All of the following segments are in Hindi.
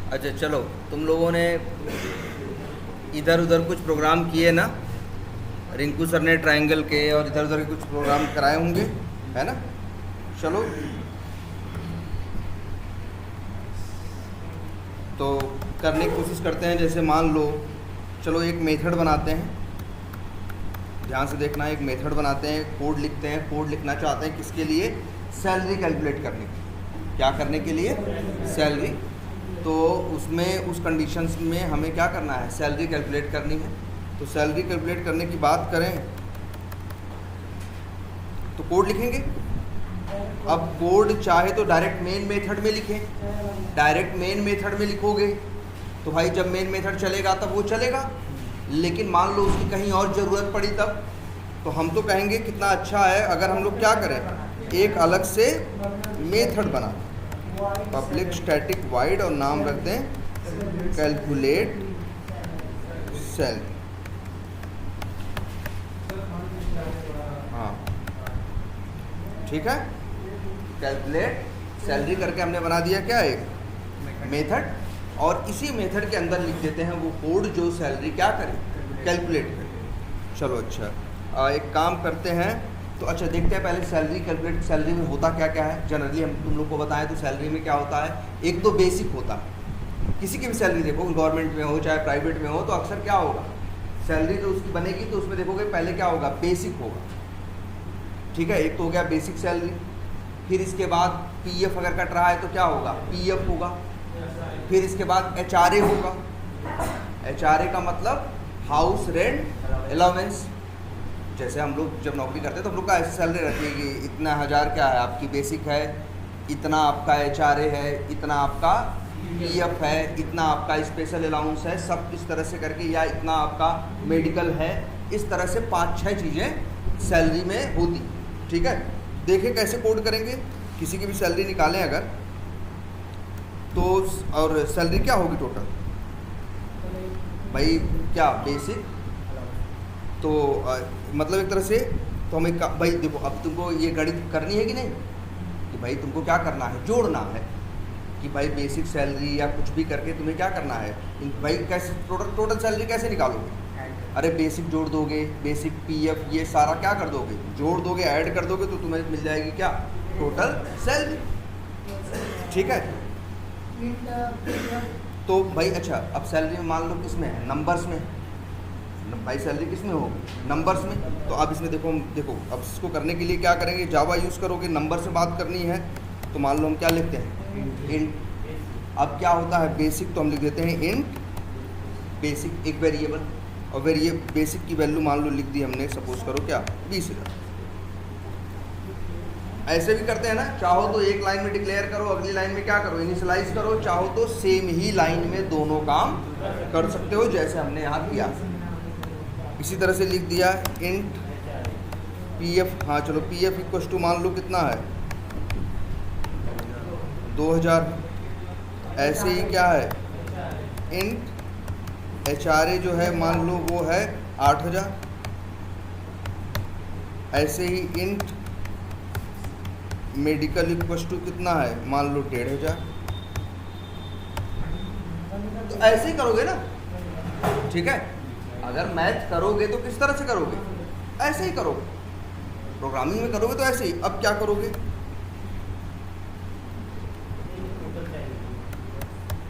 अच्छा चलो, तुम लोगों ने इधर उधर कुछ प्रोग्राम किए ना, रिंकू सर ने ट्रायंगल के और इधर उधर के कुछ प्रोग्राम कराए होंगे, है ना। चलो तो करने की कोशिश करते हैं। जैसे मान लो, चलो एक मेथड बनाते हैं, ध्यान से देखना। एक मेथड बनाते हैं, कोड लिखते हैं। कोड लिखना चाहते हैं किसके लिए? सैलरी कैलकुलेट करने के लिए। क्या करने के लिए? सैलरी। तो उसमें उस कंडीशंस में हमें क्या करना है? सैलरी कैलकुलेट करनी है। तो सैलरी कैलकुलेट करने की बात करें तो कोड लिखेंगे। अब कोड चाहे तो डायरेक्ट मेन मेथड में लिखें। डायरेक्ट मेन मेथड में लिखोगे तो भाई जब मेन मेथड चलेगा तब वो चलेगा, लेकिन मान लो उसकी कहीं और ज़रूरत पड़ी तब, तो हम तो कहेंगे कितना अच्छा है अगर हम लोग क्या करें, एक अलग से मेथड बना, पब्लिक स्टैटिक वाइड, और नाम रख दें कैलकुलेट सैलरी। हाँ ठीक है, कैलकुलेट सैलरी करके हमने बना दिया क्या, एक मेथड। और इसी मेथड के अंदर लिख देते हैं वो कोड जो सैलरी क्या करे, कैलकुलेट करे। चलो अच्छा, एक काम करते हैं। तो अच्छा देखते हैं पहले सैलरी कैलकुलेट, सैलरी में होता क्या क्या है। जनरली हम तुम लोग को बताएं तो सैलरी में क्या होता है, एक तो बेसिक होता है। किसी की भी सैलरी देखो, गवर्नमेंट में हो चाहे प्राइवेट में हो, तो अक्सर क्या होगा, सैलरी जो उसकी बनेगी तो उसमें देखोगे पहले क्या होगा, बेसिक होगा। ठीक है, एक तो हो गया बेसिक सैलरी। फिर इसके बाद पीएफ अगर कट रहा है तो क्या होगा, पीएफ होगा। फिर इसके बाद एचआरए होगा। एचआरए का मतलब हाउस रेंट अलाउंस। जैसे हम लोग जब नौकरी करते हैं तो हम लोग का ऐसी सैलरी रहती है कि इतना हज़ार क्या है आपकी बेसिक है, इतना आपका एचआरए है, इतना आपका पीएफ है, इतना आपका स्पेशल अलाउंस है, सब इस तरह से करके, या इतना आपका मेडिकल है। इस तरह से 5-6 चीज़ें सैलरी में होती। ठीक है, देखें कैसे कोड करेंगे। किसी की भी सैलरी निकालें अगर तो, और सैलरी क्या होगी टोटल भाई, क्या बेसिक, तो मतलब एक तरह से तो हमें भाई देखो, अब तुमको ये गणित करनी है कि नहीं, कि भाई तुमको क्या करना है, जोड़ना है कि भाई बेसिक सैलरी या कुछ भी करके तुम्हें क्या करना है भाई, कैसे टोटल सैलरी कैसे निकालोगे। अरे बेसिक जोड़ दोगे, बेसिक पीएफ ये सारा क्या कर दोगे, जोड़ दोगे, ऐड कर दोगे, तो तुम्हें मिल जाएगी क्या, टोटल सैलरी। ठीक है, तो भाई अच्छा, अब सैलरी में मान लो किस में है, नंबर्स में। भाई सैलरी किस में होगी, नंबर्स में। तो अब इसमें देखो, अब इसको करने के लिए क्या करेंगे, जावा यूज़ करोगे, नंबर से बात करनी है तो मान लो हम क्या लिखते हैं, इंट। अब क्या होता है, बेसिक तो हम लिख देते हैं इंट बेसिक, एक वेरिएबल, और बेसिक की वैल्यू मान लो लिख दी हमने, सपोज करो क्या, 20,000। ऐसे भी करते हैं ना, चाहो तो एक लाइन में डिक्लेयर करो, अगली लाइन में क्या करो, इनिशियलाइज करो। चाहो तो सेम ही लाइन में दोनों काम कर सकते हो, जैसे हमने यहाँ किया। इसी तरह से लिख दिया इंट पीएफ। हाँ चलो, पीएफ इक्वल टू मान लो कितना है, 2000। ऐसे ही क्या है, इंट एचआरए जो है मान लो वो है 8000। ऐसे ही इंट मेडिकल इक्वल टू कितना है, मान लो 1500। तो ऐसे ही करोगे ना। ठीक है, अगर मैथ करोगे तो किस तरह से करोगे, ऐसे ही करोगे। प्रोग्रामिंग में करोगे तो ऐसे ही। अब क्या करोगे,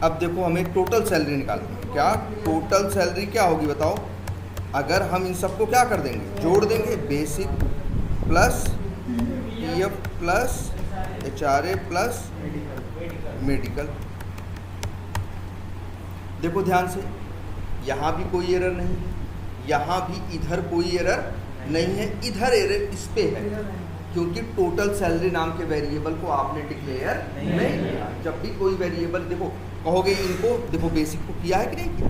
अब देखो हमें टोटल सैलरी निकालनी है। क्या टोटल सैलरी क्या होगी बताओ, अगर हम इन सबको क्या कर देंगे, जोड़ देंगे, basic plus PF plus HRA plus medical. देखो ध्यान से, यहाँ भी कोई एरर नहीं, यहाँ भी इधर कोई एरर नहीं है। इधर एरर इस पे है क्योंकि टोटल सैलरी नाम के वेरिएबल को आपने डिक्लेयर नहीं किया। जब भी कोई वेरिएबल देखो, कहोगे इनको देखो, बेसिक को किया है कि नहीं किया,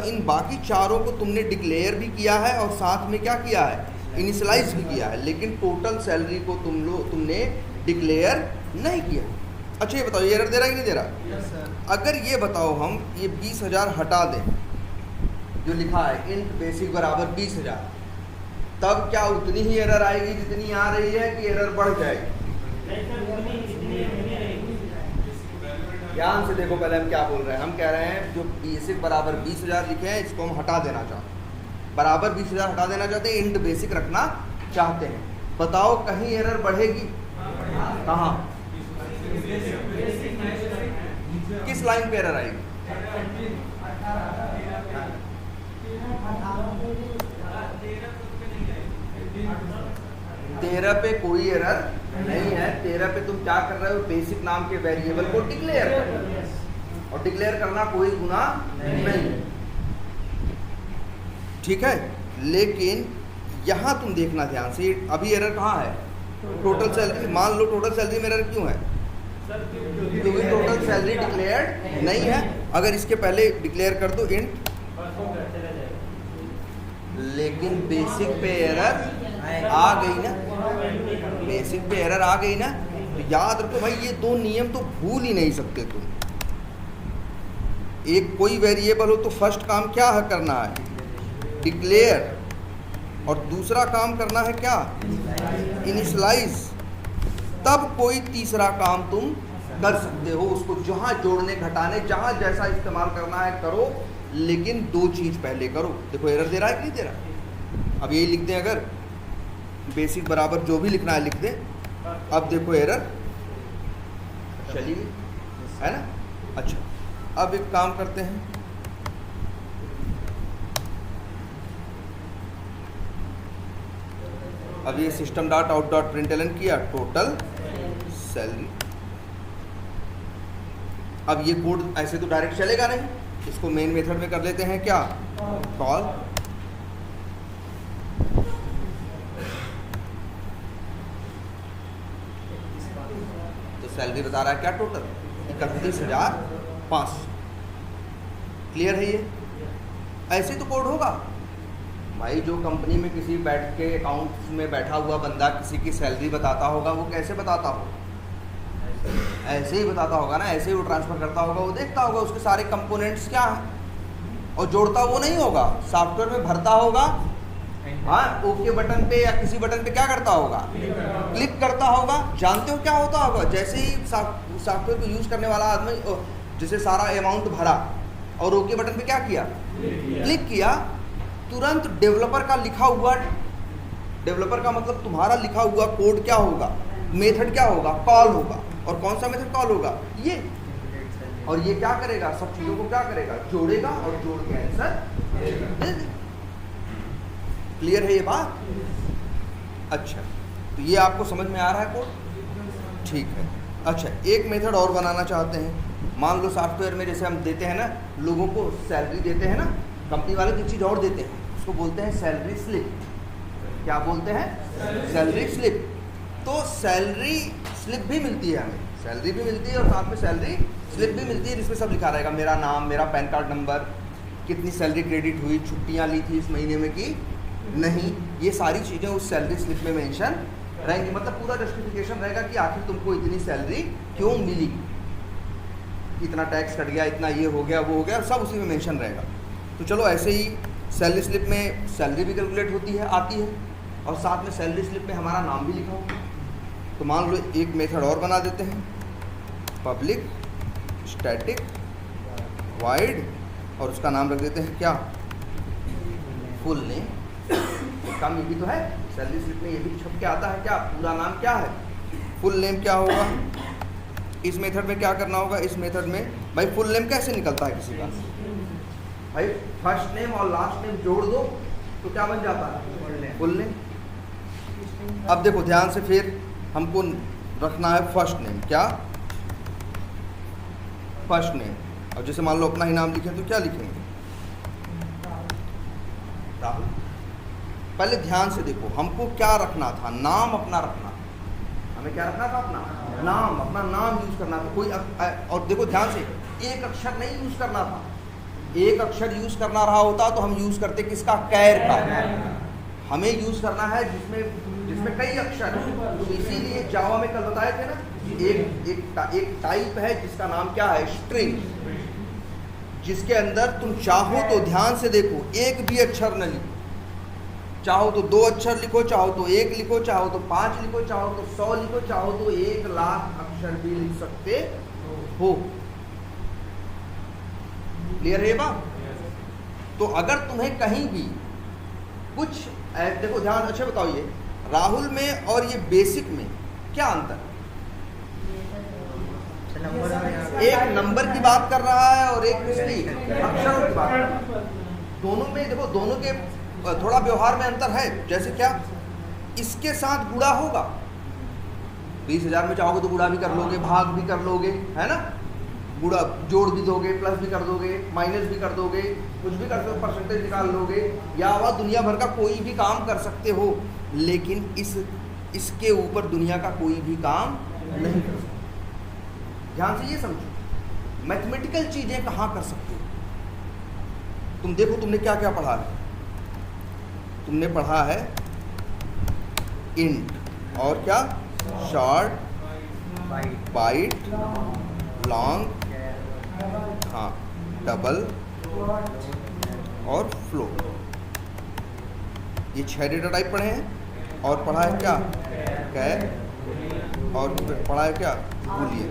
इन बाकी चारों को तुमने डिक्लेयर भी किया है और साथ में क्या किया है, इनिशियलाइज भी किया है, लेकिन टोटल सैलरी को तुमने डिक्लेयर नहीं किया। अच्छा ये बताओ, ये एरर दे रहा है कि नहीं दे रहा। अगर ये बताओ हम ये 20,000 हटा दें, जो लिखा है इंट बेसिक बराबर 20,000, तब क्या उतनी ही एरर आएगी जितनी आ रही है कि एरर बढ़ जाएगी। ध्यान से देखो, पहले हम क्या बोल रहे हैं। हम कह रहे हैं जो बेसिक बराबर 20,000 लिखे हैं इसको हम हटा देना चाहते हैं, बराबर 20,000 हटा देना चाहते हैं, इंट बेसिक रखना चाहते हैं। बताओ कहीं एरर बढ़ेगी? कहाँ, किस लाइन पे एरर आएगी? 13 पे कोई एरर नहीं है। 13 पे तुम क्या कर रहे हो? बेसिक नाम के वेरिएबल को डिक्लेयर कर रहे हो, और डिक्लेयर करना कोई गुनाह नहीं, ठीक है। लेकिन यहां तुम देखना ध्यान से, अभी एरर कहाँ है? Total salary. मान लो टोटल सैलरी में एरर क्यों है? क्योंकि टोटल सैलरी डिक्लेयर्ड नहीं है। अगर इसके पहले डिक्लेयर कर दो इंट, लेकिन बेसिक पे एरर आ गई ना, बेसिक पे एरर आ गई ना, तो याद रखो भाई ये दो नियम तो भूल ही नहीं सकते तुम। एक कोई वेरिएबल हो तो फर्स्ट काम क्या है करना है? डिक्लेयर, और दूसरा काम करना है क्या? इनिशियलाइज। तब कोई तीसरा काम तुम कर सकते हो, उसको जहां जोड़ने घटाने जहां जैसा इस्तेमाल करना है करो, लेकिन दो चीज पहले करो। देखो एरर दे रहा है कि नहीं दे रहा? अब यही लिख दें, अगर बेसिक बराबर जो भी लिखना है लिख दें। अब देखो एरर चली गई है ना। अच्छा, अब एक काम करते हैं, अब ये system dot out dot println किया टोटल सैलरी। अब ये कोड ऐसे तो डायरेक्ट चलेगा नहीं, इसको मेन मेथड में कर लेते हैं क्या? कॉल। तो सैलरी बता रहा है क्या? टोटल 31,500। क्लियर है ये? ऐसे तो कोड होगा भाई। जो कंपनी में किसी बैठ के अकाउंट में बैठा हुआ बंदा किसी की सैलरी बताता होगा, वो कैसे बताता होगा? ऐसे ही बताता होगा ना, ऐसे ही वो ट्रांसफर करता होगा। वो देखता होगा उसके सारे कंपोनेंट्स क्या हैं, और जोड़ता वो नहीं होगा, सॉफ्टवेयर में भरता होगा। हाँ, ओके बटन पे या किसी बटन पे क्या करता होगा? क्लिक करता होगा। जानते हो क्या होता होगा? जैसे ही सॉफ्टवेयर को यूज करने वाला आदमी जैसे सारा अमाउंट भरा और ओके बटन पे क्या किया? क्लिक किया, तुरंत डेवलपर का लिखा हुआ, डेवलपर का मतलब तुम्हारा लिखा हुआ कोड क्या होगा? मेथड क्या होगा? कॉल होगा। और कौन सा मेथड कॉल होगा? ये। और ये क्या करेगा? सब चीजों को क्या करेगा? जोड़ेगा, और जोड़ के आंसर दे देगा। क्लियर है ये बात? अच्छा, तो ये आपको समझ में आ रहा है कोड? ठीक है। अच्छा, एक मेथड और बनाना चाहते हैं। मान लो सॉफ्टवेयर में जैसे हम देते हैं ना, लोगों को सैलरी देते हैं ना, कंपनी वाले एक चीज़ और देते हैं, उसको बोलते हैं सैलरी स्लिप। क्या बोलते हैं? Salary slip. तो सैलरी स्लिप भी मिलती है हमें, सैलरी भी मिलती है और साथ में सैलरी स्लिप भी मिलती है, जिसमें सब लिखा रहेगा, मेरा नाम, मेरा पैन कार्ड नंबर, कितनी सैलरी क्रेडिट हुई, छुट्टियाँ ली थी इस महीने में कि नहीं, ये सारी चीज़ें उस सैलरी स्लिप में मेंशन रहेंगी। मतलब पूरा जस्टिफिकेशन रहेगा कि आखिर तुमको इतनी सैलरी क्यों मिली, इतना टैक्स कट गया, इतना ये हो गया, वो हो गया, सब उसी में मेंशन रहेगा। तो चलो ऐसे ही सैलरी स्लिप में सैलरी भी कैलकुलेट होती है, आती है, और साथ में सैलरी स्लिप में हमारा नाम भी लिखा होगा। तो मान लो एक मेथड और बना देते हैं, पब्लिक स्टैटिक वाइड, और उसका नाम रख देते हैं क्या? Full name. काम ये भी तो है, सैलरी स्लिप में ये भी छप के आता है क्या? पूरा नाम क्या है? फुल नेम क्या होगा? इस मेथड में क्या करना होगा? इस मेथड में भाई फुल नेम कैसे निकलता है किसी का? भाई फर्स्ट नेम और लास्ट नेम जोड़ दो तो क्या बन जाता है? Full name. अब देखो ध्यान से, फिर हमको रखना है फर्स्ट नेम। क्या? First name. अब जैसे मान लो अपना ही नाम लिखें तो क्या लिखेंगे? राहुल। पहले ध्यान से देखो, हमको क्या रखना था? नाम अपना रखना। हमें क्या रखना था? अपना नाम, अपना नाम यूज करना था। कोई और देखो ध्यान से, एक अक्षर नहीं यूज करना था। एक अक्षर यूज करना रहा होता तो हम यूज करते किसका? कैर का। हमें यूज करना है जिसमें कई अक्षर हैं। तो इसीलिए जावा में कल बताए थे ना, एक टाइप है जिसका नाम क्या है? स्ट्रिंग, जिसके अंदर तुम चाहो तो ध्यान से देखो, एक भी अक्षर न लिखो, चाहो तो 2 अक्षर लिखो, चाहो तो 1 लिखो, चाहो तो 5 लिखो, चाहो तो 100 लिखो, चाहो तो 1,00,000 अक्षर भी लिख सकते हो। क्लियर है ये बात? तो अगर तुम्हें कहीं भी कुछ देखो ध्यान अच्छे बताओ, ये राहुल में और ये बेसिक में क्या अंतर है? एक नंबर की बात कर रहा है और एक किसकी, अक्षरों की बात कर रहा है। दोनों में देखो, दोनों के थोड़ा व्यवहार में अंतर है। जैसे क्या, इसके साथ गुणा होगा, 20,000 में चाहोगे तो गुणा भी कर लोगे, भाग भी कर लोगे, है ना, गुणा जोड़ भी दोगे, प्लस भी कर दोगे, माइनस भी कर दोगे, कुछ भी कर सकते, परसेंटेज निकाल लोगे, या वह दुनिया भर का कोई भी काम कर सकते हो। लेकिन इसके ऊपर दुनिया का कोई भी काम नहीं कर सकते। ध्यान से ये समझो, मैथमेटिकल चीजें कहाँ कर सकते हो? तुम देखो तुमने क्या क्या पढ़ा है। तुमने पढ़ा है इंट, और क्या, शॉर्ट, बाइट, लॉन्ग, हाँ, डबल और फ्लोट। ये 6 डेटा टाइप पढ़े हैं। और पढ़ा है क्या, कैर, और पढ़ा है क्या, बूलियन।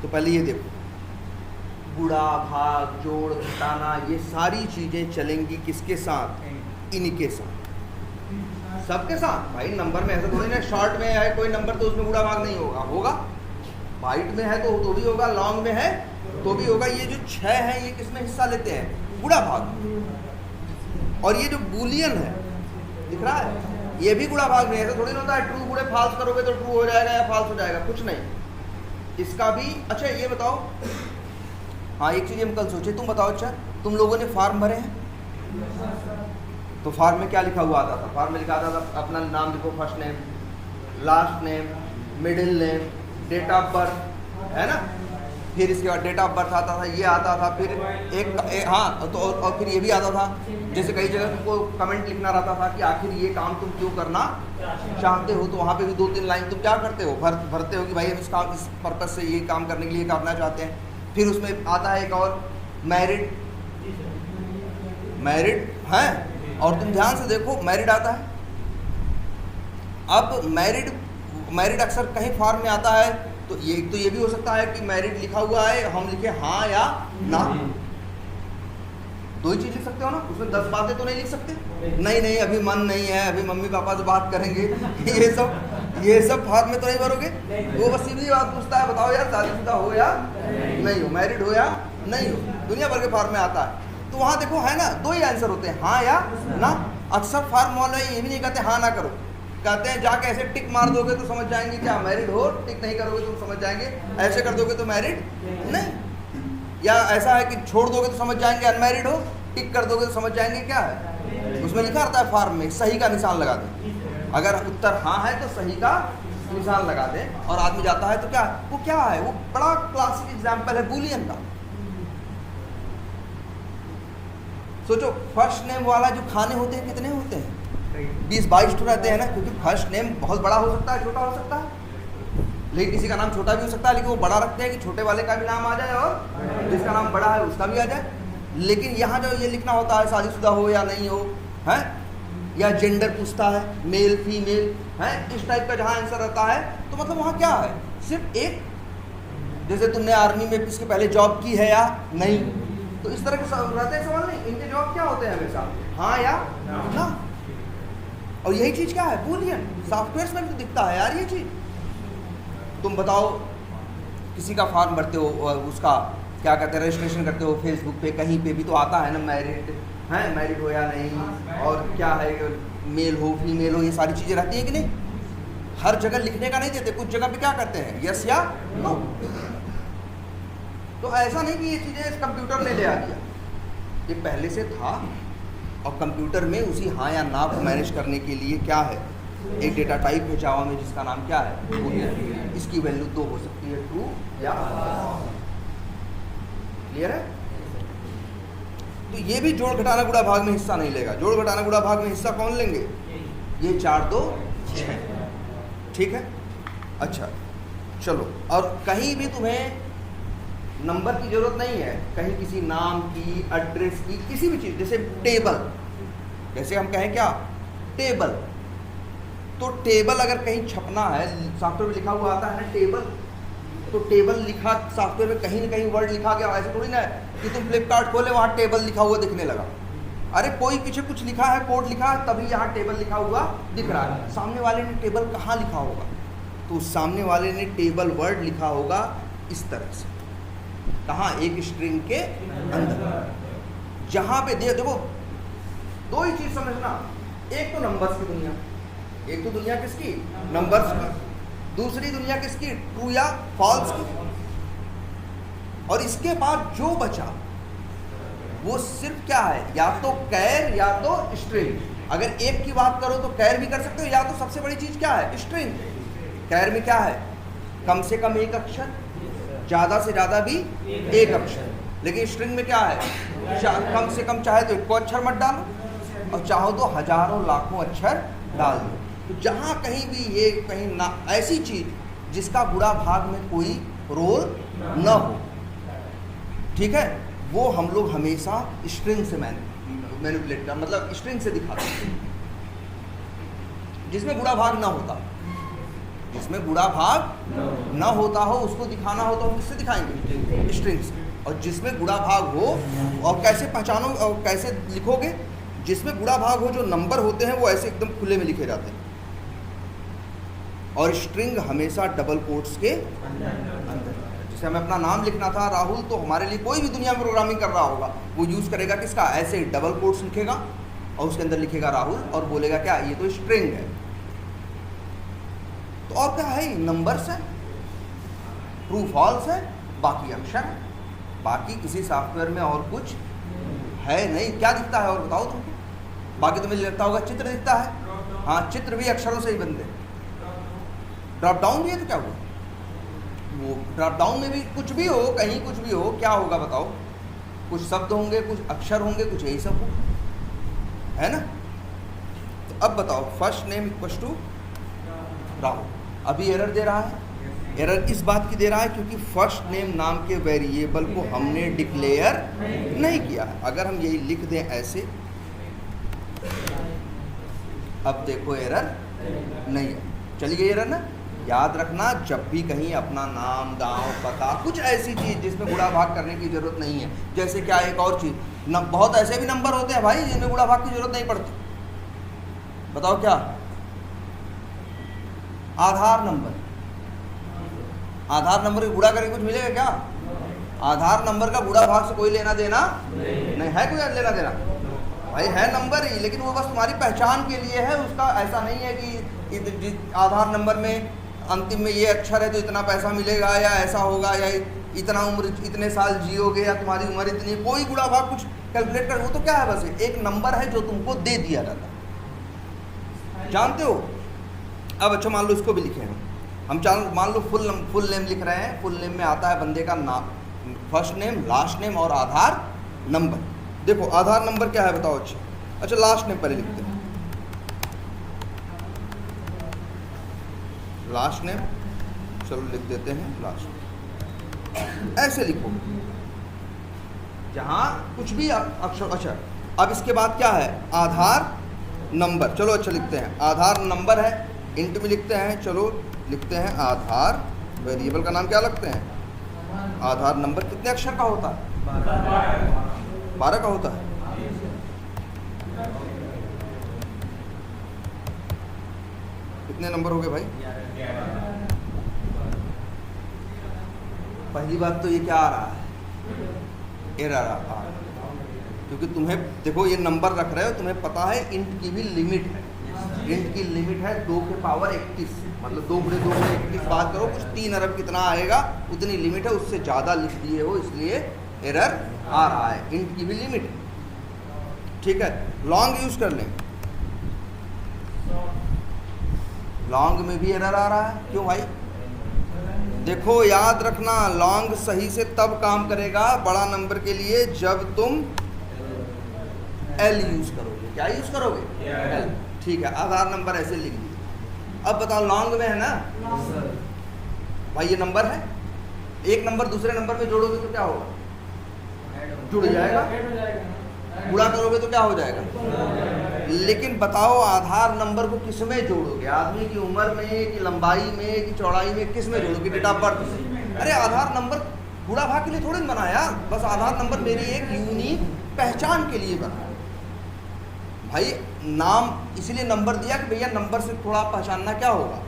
तो पहले ये देखो, गुणा, भाग, जोड़, घटाना, ये सारी चीजें चलेंगी किसके साथ? इनके साथ, सबके साथ। भाई नंबर में ऐसा थोड़ी ना, शॉर्ट में है कोई नंबर तो उसमें गुणा भाग नहीं होगा, होगा। बाइट में है तो भी होगा, लॉन्ग में है तो भी होगा। ये जो 6 हैं ये किसमें हिस्सा लेते हैं? गुणा भाग। और ये जो बूलियन है, दिख रहा है, ये भी गुणा भाग में है। ऐसा थोड़ी ना होता है ट्रू गुणे फाल्स करोगे तो ट्रू हो जाएगा या फाल्स हो जाएगा, कुछ नहीं। इसका भी अच्छा ये बताओ, हाँ एक चीज़ हम कल सोचे, तुम बताओ, अच्छा तुम लोगों ने फॉर्म भरे हैं, तो फॉर्म में क्या लिखा हुआ आता था? फॉर्म में लिखा आता था अपना नाम लिखो, first name, last name, middle name, date of birth, है ना, फिर इसके बाद डेट ऑफ बर्थ आता था, ये आता था, फिर हाँ तो और फिर ये भी आता था। जैसे कई जगह तुमको कमेंट लिखना रहता था कि आखिर ये काम तुम क्यों करना चाहते हो, तो वहाँ पे भी 2-3 लाइन तुम क्या करते हो, भरते हो कि भाई हम इस पर्पज से ये काम करने के लिए करना चाहते हैं। फिर उसमें आता है एक और मैरिड है, और तुम ध्यान से देखो मैरिड आता है। अब मैरिड अक्सर कहीं फॉर्म में आता है, तो ये भी हो सकता है कि मैरिड लिखा हुआ है, हम लिखे हाँ या ना, 2 ही चीज लिख सकते हो ना, उसमें 10 बातें तो नहीं लिख सकते। नहीं अभी मन नहीं है, अभी मम्मी पापा से बात करेंगे, ये सब फॉर्म में तो नहीं भरोगे। वो बस सीधी बात पूछता है, बताओ यार शादीशुदा हो या नहीं हो, मैरिड हो या नहीं हो, दुनिया भर के फॉर्म में आता है। तो वहाँ देखो है ना, 2 ही आंसर होते हैं, हाँ या ना। अक्सर फॉर्म वाले ये भी नहीं कहते हाँ ना करो, कहते हैं जाके ऐसे टिक मार दोगे तो समझ जाएंगे क्या मैरिड हो, टिक नहीं करोगे तो समझ जाएंगे, ऐसे कर दोगे तो मैरिड नहीं, या ऐसा है कि छोड़ दोगे तो समझ जाएंगे अनमैरिड हो, टिक कर दोगे तो समझ जाएंगे क्या है। उसमें लिखा रहता है फॉर्म में, सही का निशान लगा दें। अगर उत्तर हाँ है तो सही का निशान लगा दें, और आदमी जाता है तो क्या है, वो बड़ा क्लासिक एग्जाम्पल है बूलियन का। सोचो फर्स्ट नेम वाला जो खाने होते हैं कितने होते हैं? 20-22 तो रहते हैं ना, क्योंकि फर्स्ट नेम बहुत बड़ा हो सकता है, छोटा हो सकता है, लेकिन किसी का नाम छोटा भी हो सकता है, लेकिन वो बड़ा रखते हैं कि छोटे वाले का भी नाम आ जाए और जिसका नाम बड़ा है उसका भी आ जाए। लेकिन यहाँ जो ये लिखना होता है शादीशुदा हो या नहीं हो, है, या जेंडर पूछता है, मेल फीमेल, है, इस टाइप का जहाँ आंसर रहता है, तो मतलब वहाँ क्या है, सिर्फ एक, जैसे तुमने आर्मी में इसके पहले जॉब की है या नहीं, तो इस तरह के रहते हैं सवाल नहीं। इनके जवाब क्या होते हैं हमेशा, हाँ या ना। और यही चीज क्या है, बूलियन। सॉफ्टवेयर में भी तो दिखता है यार ये चीज। तुम बताओ, किसी का फॉर्म भरते हो, उसका क्या कहते हैं, रजिस्ट्रेशन करते हो फेसबुक पे, कहीं पे भी तो आता है ना मैरिड है, मैरिड हो या नहीं, और क्या है, मेल हो फीमेल हो, ये सारी चीजें रहती है कि नहीं। हर जगह लिखने का नहीं देते, कुछ जगह पे क्या करते हैं, यस या नो। तो ऐसा नहीं कि ये चीजें कंप्यूटर ने ले आ दिया, ये पहले से था, और कंप्यूटर में उसी हाँ या ना को मैनेज करने के लिए क्या है, एक डेटा टाइप है जावा में जिसका नाम क्या है, बूलियन। इसकी वैल्यू 2 हो सकती है, ट्रू या क्लियर है। तो ये भी जोड़ घटाना गुणा भाग में हिस्सा नहीं लेगा। जोड़ घटाना गुणा भाग में हिस्सा कौन लेंगे, ये 4 2 6, ठीक है। अच्छा चलो, और कहीं भी तुम्हें नंबर की जरूरत नहीं है, कहीं किसी नाम की, एड्रेस की, किसी भी चीज, जैसे टेबल, जैसे हम कहें क्या टेबल, तो टेबल अगर कहीं छपना है, सॉफ्टवेयर में लिखा हुआ आता है ना टेबल, तो टेबल लिखा सॉफ्टवेयर में कहीं ना कहीं वर्ड लिखा गया, ऐसे थोड़ी ना है कि तुम फ्लिपकार्ट खोले वहाँ टेबल लिखा हुआ दिखने लगा। अरे कोई पीछे कुछ लिखा है, कोड लिखा है, तभी यहाँ टेबल लिखा हुआ दिख रहा है। सामने वाले ने टेबल कहाँ लिखा होगा? तो सामने वाले ने टेबल वर्ड लिखा होगा इस तरह से, कहाँ? एक स्ट्रिंग के अंदर। जहाँ पे देखो दो ही चीज समझना, एक तो नंबर्स की दुनिया, एक तो दुनिया किसकी? नंबर्स की। दूसरी दुनिया किसकी? ट्रू या फॉल्स की। और इसके बाद जो बचा वो सिर्फ क्या है? या तो कैर या तो स्ट्रिंग। अगर एक की बात करो तो कैर भी कर सकते हो, या तो सबसे बड़ी चीज क्या है? स्ट्रिंग। कैर में क्या है? कम से कम एक अक्षर, ज्यादा से ज्यादा भी एक अक्षर। लेकिन स्ट्रिंग में क्या है? कम से कम चाहे तो एक अक्षर मत डालो और चाहो तो हजारों लाखों अक्षर डाल दो। तो जहाँ कहीं भी ये कहीं ना ऐसी चीज जिसका बुरा भाग में कोई रोल न हो, ठीक है, वो हम लोग हमेशा स्ट्रिंग से मैनिपुलेट कर, मतलब स्ट्रिंग से दिखाते हैं। जिसमें बुरा भाग ना होता, जिसमें बुरा भाग ना होता हो उसको दिखाना हो तो हम किससे दिखाएंगे? स्ट्रिंग से। और जिसमें बुरा भाग हो, और कैसे पहचानो और कैसे लिखोगे? जिसमें बुरा भाग हो, जो नंबर होते हैं वो ऐसे एकदम खुले में लिखे जाते हैं, और स्ट्रिंग हमेशा डबल कोट्स के अंदर। जैसे हमें अपना नाम लिखना था राहुल, तो हमारे लिए कोई भी दुनिया में प्रोग्रामिंग कर रहा होगा वो यूज करेगा किसका? ऐसे डबल कोट्स लिखेगा और उसके अंदर लिखेगा राहुल और बोलेगा क्या? ये तो स्ट्रिंग है। तो और क्या है? नंबर्स है, ट्रू फॉल्स है, बाकी अक्षर है। बाकी किसी सॉफ्टवेयर में और कुछ है नहीं। क्या दिखता है और बताओ तुमको? बाकी तुम्हें लगता होगा चित्र दिखता है। हाँ, चित्र भी अक्षरों से ही बनते हैं। ड्रॉप डाउन भी है तो क्या हुआ? वो ड्रॉप डाउन में भी कुछ भी हो, कहीं कुछ भी हो, क्या होगा बताओ? कुछ शब्द होंगे, कुछ अक्षर होंगे, कुछ यही सब हो, है ना? तो अब बताओ, first name equal to Rahul. अभी एरर दे रहा है। एरर इस बात की दे रहा है क्योंकि फर्स्ट नेम नाम के वेरिएबल को हमने डिक्लेयर नहीं किया है। अगर हम यही लिख दें ऐसे, अब देखो एरर नहीं है, चली गई एरर ना। याद रखना, जब भी कहीं अपना नाम, गांव, पता, कुछ ऐसी चीज़ जिसमें बुरा भाग करने की ज़रूरत नहीं है। जैसे क्या, एक और चीज़, बहुत ऐसे भी नंबर होते हैं भाई जिनमें बुरा भाग की ज़रूरत नहीं पड़ती। बताओ क्या? आधार नंबर। आधार नंबर का बुरा करके कुछ मिलेगा क्या? आधार नंबर का बुरा भाग से कोई लेना देना नहीं है। कोई लेना देना भाई है नंबर ही, लेकिन वो बस तुम्हारी पहचान के लिए है। उसका ऐसा नहीं है कि आधार नंबर में अंतिम में ये अक्षर है तो इतना पैसा मिलेगा, या ऐसा होगा, या इतना उम्र, इतने साल जियोगे, या तुम्हारी उम्र इतनी। कोई बुरा भाग कुछ कैलकुलेट कर, वो तो क्या है? बस एक नंबर है जो तुमको दे दिया जाता है, जानते हो? अब अच्छा मान लो इसको भी लिखे हम मान लो फुल नेम लिख रहे हैं। फुल नेम में आता है बंदे का नाम, फर्स्ट नेम, लास्ट नेम और आधार नंबर। देखो आधार नंबर क्या है बताओ? अच्छा लास्ट नेम पहले लिखते हैं। लास्ट नेम, चलो लिख देते हैं लास्ट। ऐसे लिखो जहाँ कुछ भी अक्षर। अच्छा अब इसके बाद क्या है? आधार नंबर। चलो अच्छा लिखते हैं, आधार नंबर है, इंट में लिखते हैं। चलो लिखते हैं आधार, वेरिएबल का नाम क्या लगते हैं? आधार नंबर। कितने अक्षर का होता है? 12 का होता है। कितने नंबर हो गए भाई? पहली बात तो ये क्या आ रहा है? एरर आ रहा है, क्योंकि तुम्हें देखो ये नंबर रख रहे हो, तुम्हें पता है इंट की भी लिमिट है। इंट की लिमिट है 2 के पावर 31, मतलब 2 × 2 × 31 बात करो, कुछ 3 अरब कितना आएगा उतनी लिमिट है। उससे ज़्यादा लिख दिए हो इसलिए एरर आ रहा है। इंट की भी लिमिट है, ठीक है। लॉन्ग यूज़ कर लें, लॉन्ग में भी एरर आ रहा है। क्यों भाई? देखो याद रखना, लॉन्ग सही से तब काम करेगा बड़ा नंबर के लिए जब तुम एल यूज़ करोगे। क्या यूज़ करोगे? एल। ठीक है, आधार नंबर ऐसे लिख दिए। अब बताओ लॉन्ग में है ना भाई, ये नंबर है, एक नंबर दूसरे नंबर में जोड़ोगे तो क्या होगा? जुड़ जाएगा। गुणा करोगे तो क्या हो जाएगा? लेकिन बताओ आधार नंबर को किस में जोड़ोगे? आदमी की उम्र में, कि लंबाई में, कि चौड़ाई में, किस में जोड़ोगे? डेट ऑफ बर्थ में। अरे आधार नंबर गुणा भाग के लिए थोड़ी ना बनाया, बस आधार नंबर मेरी एक यूनिक पहचान के लिए बना। भाई नाम इसलिए नंबर दिया कि भैया नंबर से थोड़ा पहचानना क्या होगा,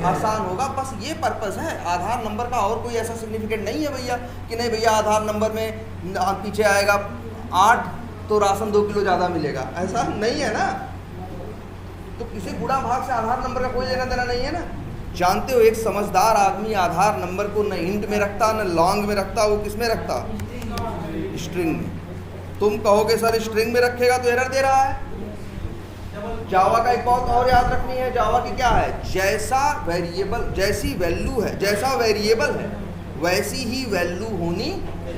आसान होगा, बस ये पर्पस है। आधार नंबर का और कोई ऐसा सिग्निफिकेंट नहीं है भैया कि नहीं भैया आधार नंबर में पीछे आएगा 8 तो राशन 2 किलो ज़्यादा मिलेगा, ऐसा नहीं है ना। तो किसी गुणा भाग से आधार नंबर का कोई लेना देना नहीं है ना। जानते हो एक समझदार आदमी आधार नंबर को न इंट में रखता न लॉन्ग में रखता, वो किस में रखता, स्ट्रिंग में। तुम कहोगे सर स्ट्रिंग में रखेगा तो एरर दे रहा है। जावा का एक बात और याद रखनी है, जावा की क्या है, जैसा वेरिएबल जैसी वैल्यू है, जैसा वेरिएबल है वैसी ही वैल्यू होनी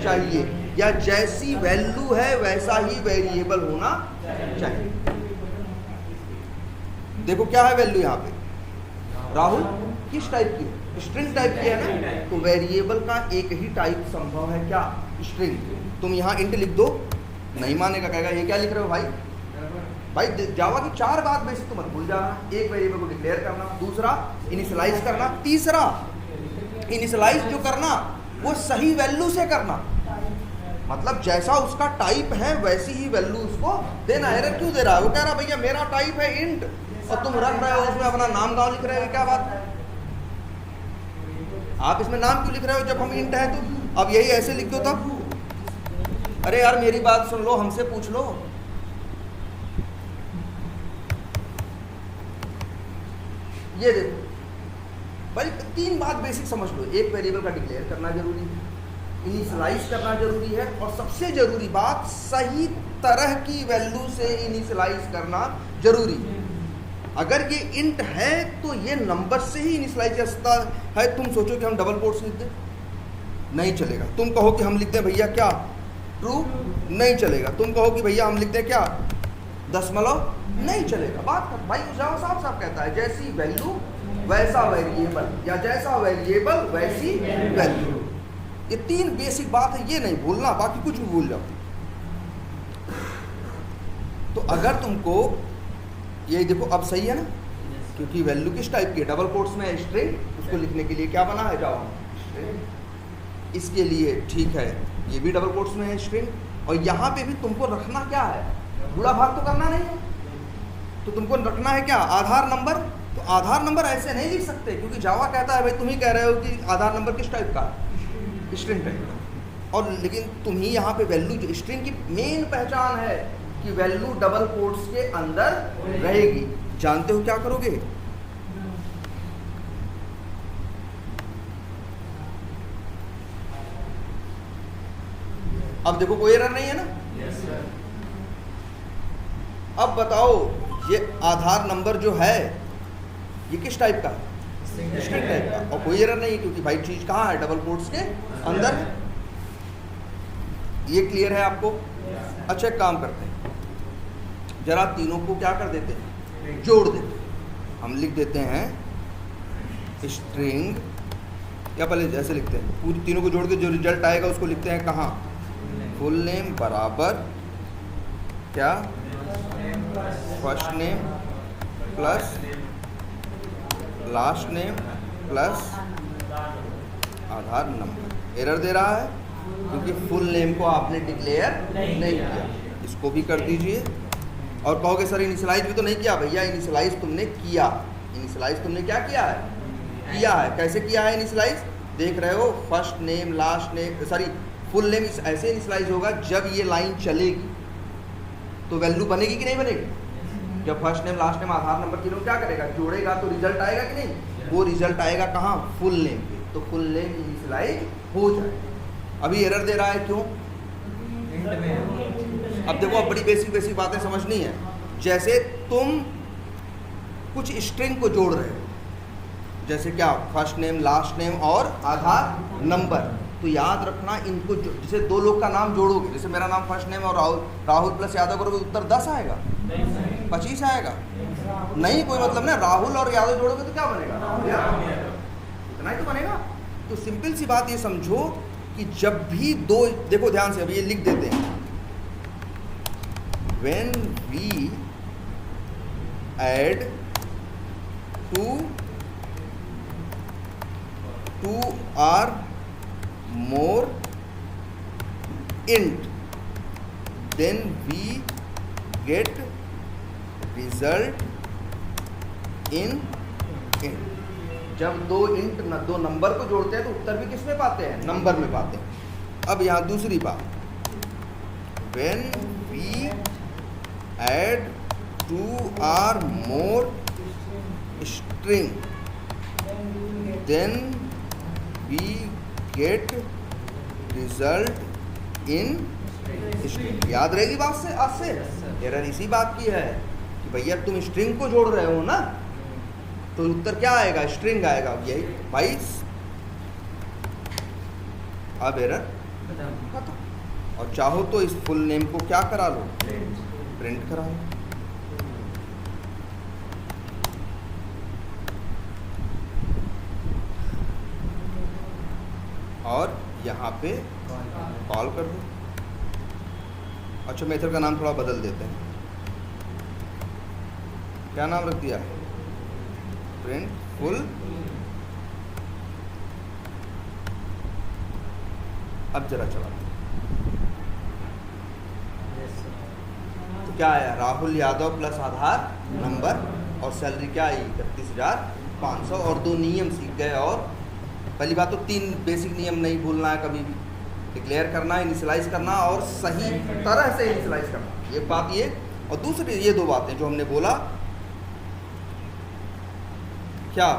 चाहिए, या जैसी वैल्यू है वैसा ही वेरिएबल होना चाहिए। देखो क्या है वैल्यू यहाँ पे, राहुल किस टाइप की, स्ट्रिंग टाइप की है ना, तो वेरिएबल का एक ही टाइप संभव है क्या, स्ट्रिंग। तुम यहाँ इंट लिख दो, नहीं मानेगा, कहेगा ये क्या लिख रहे हो भाई। भाई जावा की 4 बात बेसिक तो मत भूल जाना, एक वेरिएबल को डिक्लेयर करना, दूसरा इनिशियलाइज करना, तीसरा इनिशियलाइज जो करना वो सही वैल्यू से करना, मतलब जैसा उसका टाइप है वैसी ही वैल्यू उसको देना। एरर क्यों दे रहा है, वो कह रहा भैया मेरा टाइप है इंट और तुम रख रहे हो उसमें अपना नाम गाँव लिख रहे हो, क्या बात है, आप इसमें नाम क्यों लिख रहे हो जब हम इंट है तो। अब यही ऐसे लिख दो तब। अरे यार मेरी बात सुन लो, हमसे पूछ लो। ये देखो भाई 3 बात बेसिक समझ लो, एक वेरिएबल का डिक्लेयर करना जरूरी है, इनिशियलाइज करना जरूरी है, और सबसे जरूरी बात सही तरह की वैल्यू से इनिशियलाइज करना जरूरी है। अगर ये इंट है तो ये नंबर से ही इनिशियलाइज करता है। तुम सोचो कि हम डबल कोट्स लिख दें, नहीं चलेगा। तुम कहो कि हम लिख दें भैया क्या ट्रू, नहीं चलेगा। तुम कहो कि भैया हम लिख दें क्या दशमलव, नहीं चलेगा। बात कर भाई जावा साफ साफ कहता है जैसी वैल्यू वैसा वेरिएबल, या जैसा वेरिएबल वैसी वैल्यू। ये 3 बेसिक बात है, ये नहीं भूलना, बाकी कुछ भी भूल जाओ। तो अगर तुमको ये देखो अब सही है ना, क्योंकि वैल्यू किस टाइप की है, डबल कोट्स में स्ट्रिंग, उसको लिखने के लिए क्या बना है जावा स्ट्रिंग। इसके लिए ठीक है ये भी डबल कोट्स में है स्ट्रिंग, और यहाँ पे भी तुमको रखना क्या है, गुणा भाग तो करना नहीं है, तो तुमको रखना है क्या आधार नंबर। तो आधार नंबर ऐसे नहीं लिख सकते, क्योंकि जावा कहता है भाई तुम ही कह रहे हो कि आधार नंबर किस टाइप का, स्ट्रिंग टाइप का। और लेकिन तुम ही यहाँ पे वैल्यू, स्ट्रिंग की मेन पहचान है कि वैल्यू डबल कोट्स के अंदर रहेगी। जानते हो क्या करोगे, अब देखो कोई एरर नहीं है ना। अब बताओ ये आधार नंबर जो है ये किस टाइप का, स्ट्रिंग टाइप का, और कोई एरर नहीं है क्योंकि भाई चीज कहाँ है, डबल कोट्स के अंदर है। ये क्लियर है आपको। अच्छा एक काम करते हैं, जरा तीनों को क्या कर देते हैं, जोड़ देते हैं। हम लिख देते हैं स्ट्रिंग, या पहले जैसे लिखते हैं पूरी तीनों को जोड़ के जो रिजल्ट आएगा उसको लिखते हैं कहाँ, फुल नेम बराबर क्या, first name plus last name plus Aadhaar number. Error दे रहा है क्योंकि फुल नेम को आपने डिक्लेयर नहीं किया। इसको भी कर दीजिए। और कहोगे सर इनिशियलाइज भी तो नहीं किया, भैया इनिशियलाइज तुमने किया। इनिशियलाइज तुमने क्या किया है, किया है। कैसे किया है इनिशियलाइज, देख रहे हो, first name last name, sorry full name ऐसे इनिशियलाइज होगा जब ये लाइन चलेगी तो वैल्यू बनेगी कि नहीं बनेगी। जब फर्स्ट नेम लास्ट नेम आधार नंबर तीनों क्या करेगा, जोड़ेगा तो रिजल्ट आएगा कि नहीं, वो रिजल्ट आएगा कहाँ, फुल नेम पे, तो फुल नेम इनिशियलाइज हो जाएगा। अभी एरर दे रहा है क्यों, अब देखो अब बड़ी बेसिक बातें समझनी है। जैसे तुम कुछ स्ट्रिंग को जोड़ रहे हो, जैसे क्या, फर्स्ट नेम लास्ट नेम और आधार नंबर, तो याद रखना इनको जैसे 2 लोग का नाम जोड़ोगे, जैसे मेरा नाम फर्स्ट नेम और राहुल प्लस यादव करोगे, उत्तर 10 आएगा, 25 आएगा, नहीं कोई मतलब ना। राहुल और यादव जोड़ोगे तो क्या बनेगा, इतना ही तो बनेगा। तो सिंपल सी बात ये समझो कि जब भी 2, देखो ध्यान से, अभी ये लिख देते हैं, when we add two our more int, then we get result in int. जब दो नंबर को जोड़ते हैं तो उत्तर भी किस में पाते हैं? नंबर में पाते हैं। अब यहाँ दूसरी बात, when we add 2 or more string, then we get result in string. याद रहेगी बात से आज से? एरर इसी बात की है कि भैया तुम स्ट्रिंग को जोड़ रहे हो ना, तो उत्तर क्या आएगा? स्ट्रिंग आएगा। यही भाई, अब एरर खत्म। और चाहो तो इस फुल नेम को क्या करा लो? प्रिंट करा लो। और यहाँ पे कॉल कर दो। अच्छा, मेथड का नाम थोड़ा बदल देते हैं। क्या नाम रख दिया? Print full. अब जरा चला तो क्या आया? राहुल यादव प्लस आधार नंबर और सैलरी क्या आई? 31,500। और 2 नियम सीख गए। और पहली बात तो 3 बेसिक नियम नहीं भूलना है कभी भी। डिक्लेयर करना, इनिशियलाइज करना और सही तरह से इनिशियलाइज करना, एक बात ये। और दूसरी ये 2 बातें जो हमने बोला, क्या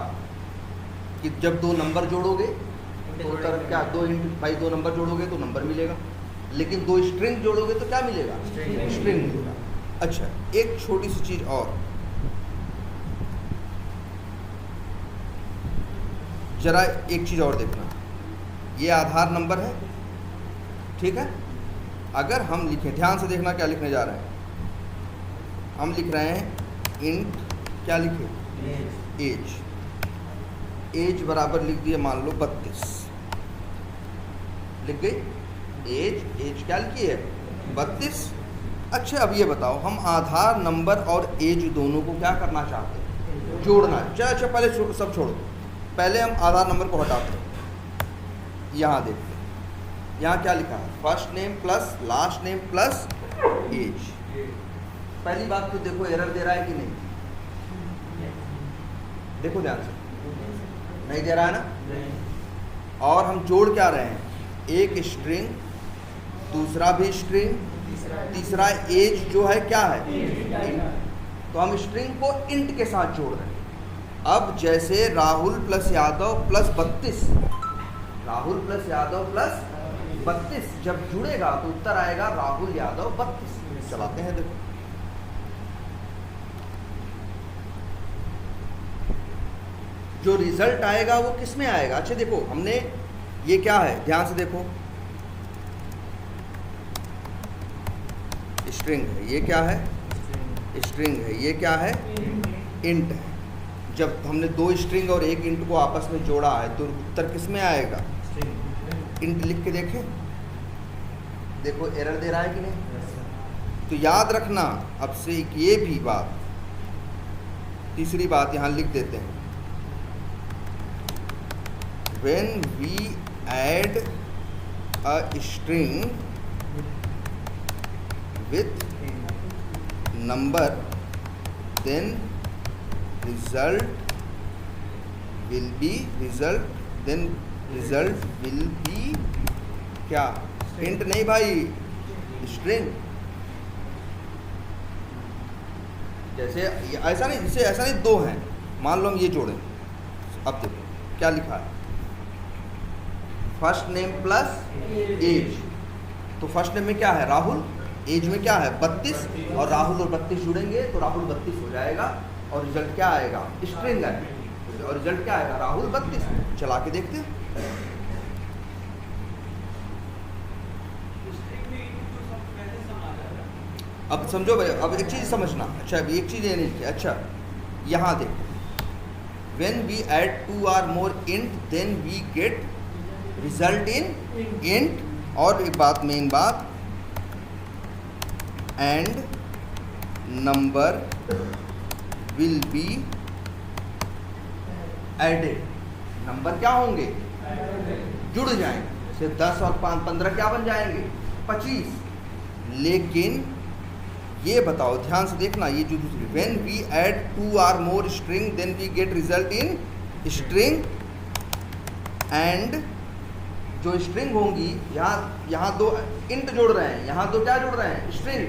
कि जब 2 नंबर जोड़ोगे तो उत्तर क्या? 2 नंबर जोड़ोगे तो नंबर मिलेगा, लेकिन 2 स्ट्रिंग जोड़ोगे तो क्या मिलेगा? स्ट्रिंग मिलेगा। अच्छा, एक छोटी सी चीज और, जरा एक चीज और देखना। ये आधार नंबर है, ठीक है। अगर हम लिखें, ध्यान से देखना क्या लिखने जा रहे हैं। हम लिख रहे हैं इंट, क्या लिखे? एज। एज बराबर लिख दिए, मान लो 32 लिख गई। एज क्या लिखी है? 32। अच्छा, अब ये बताओ, हम आधार नंबर और एज दोनों को क्या करना चाहते हैं? जोड़ना। अच्छा, पहले सब छोड़ो, पहले हम आधार नंबर को हटाते हैं। यहाँ देखते हैं, यहाँ क्या लिखा है? First name plus last name plus age. पहली बात तो देखो, एरर दे रहा है कि नहीं? देखो ध्यान से, नहीं दे रहा है ना। और हम जोड़ क्या रहे हैं? एक स्ट्रिंग, दूसरा भी स्ट्रिंग, तीसरा एज जो है क्या है? इंट। तो हम स्ट्रिंग को इंट के साथ जोड़ रहे हैं। अब जैसे Rahul plus Yadav plus 32, Rahul plus Yadav plus 32 जब जुड़ेगा तो उत्तर आएगा राहुल यादव 32। चलाते हैं, देखो जो रिजल्ट आएगा वो किस में आएगा? अच्छा देखो, हमने ये क्या है, ध्यान से देखो, स्ट्रिंग है। ये क्या है? स्ट्रिंग है। ये क्या है? इंट है। जब हमने 2 स्ट्रिंग और 1 इंट को आपस में जोड़ा है तो उत्तर किस में आएगा? इंट लिख के देखें, देखो एरर दे रहा है कि नहीं? तो याद रखना अब से ये भी बात। तीसरी बात यहाँ लिख देते हैं, when we add a string with number, then result will be क्या? इंट नहीं भाई, स्ट्रिंग। जैसे ऐसा नहीं, जैसे ऐसा नहीं, 2 हैं, मान लो हम ये जोड़ें। अब देखो क्या लिखा है? First name plus age. तो फर्स्ट नेम में क्या है? राहुल। एज में क्या है? 32। और राहुल और 32 जुड़ेंगे तो राहुल 32 हो जाएगा। और रिजल्ट क्या आएगा? स्ट्रिंग है। और रिजल्ट क्या आएगा? राहुल 32। चला के देखते हैं। अब समझो भाई, अब एक चीज़ समझना। अच्छा, अभी एक चीज़ ये नहीं। अच्छा, यहाँ देखो, when we add 2 or more int, then we get result in int। और एक बात, मेन बात, and number will be added। Number क्या होंगे? जुड़ जाएंगे। सिर्फ 10 और 15 क्या बन जाएंगे? 25। लेकिन ये बताओ, ध्यान से देखना, ये जो दूसरी, when we add 2 or more string then we get result in string, and जो स्ट्रिंग होंगी, यहाँ 2 इंट जोड़ रहे हैं, यहाँ 2 क्या जोड़ रहे हैं? स्ट्रिंग।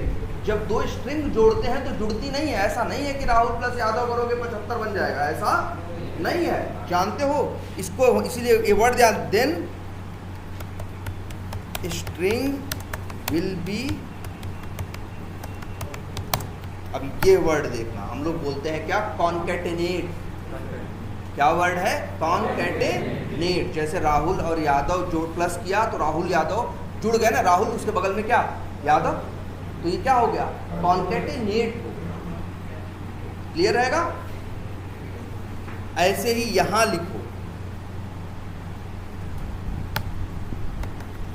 जब 2 स्ट्रिंग जोड़ते हैं तो जुड़ती नहीं है। ऐसा नहीं है कि राहुल प्लस यादव करोगे 75 बन जाएगा, ऐसा नहीं है, जानते हो इसको। इसीलिए ये वर्ड दिया, देन स्ट्रिंग विल बी, अब ये वर्ड देखना, हम लोग बोलते हैं क्या? कॉन्केटेनेट। क्या वर्ड है? कॉन्केटेनेट। जैसे राहुल और यादव जोड़ प्लस किया तो राहुल यादव जुड़ गए ना, राहुल उसके बगल में क्या? यादव, तो ये क्या हो गया? कॉन्केटेनेट। क्लियर रहेगा? ऐसे ही यहां लिखो,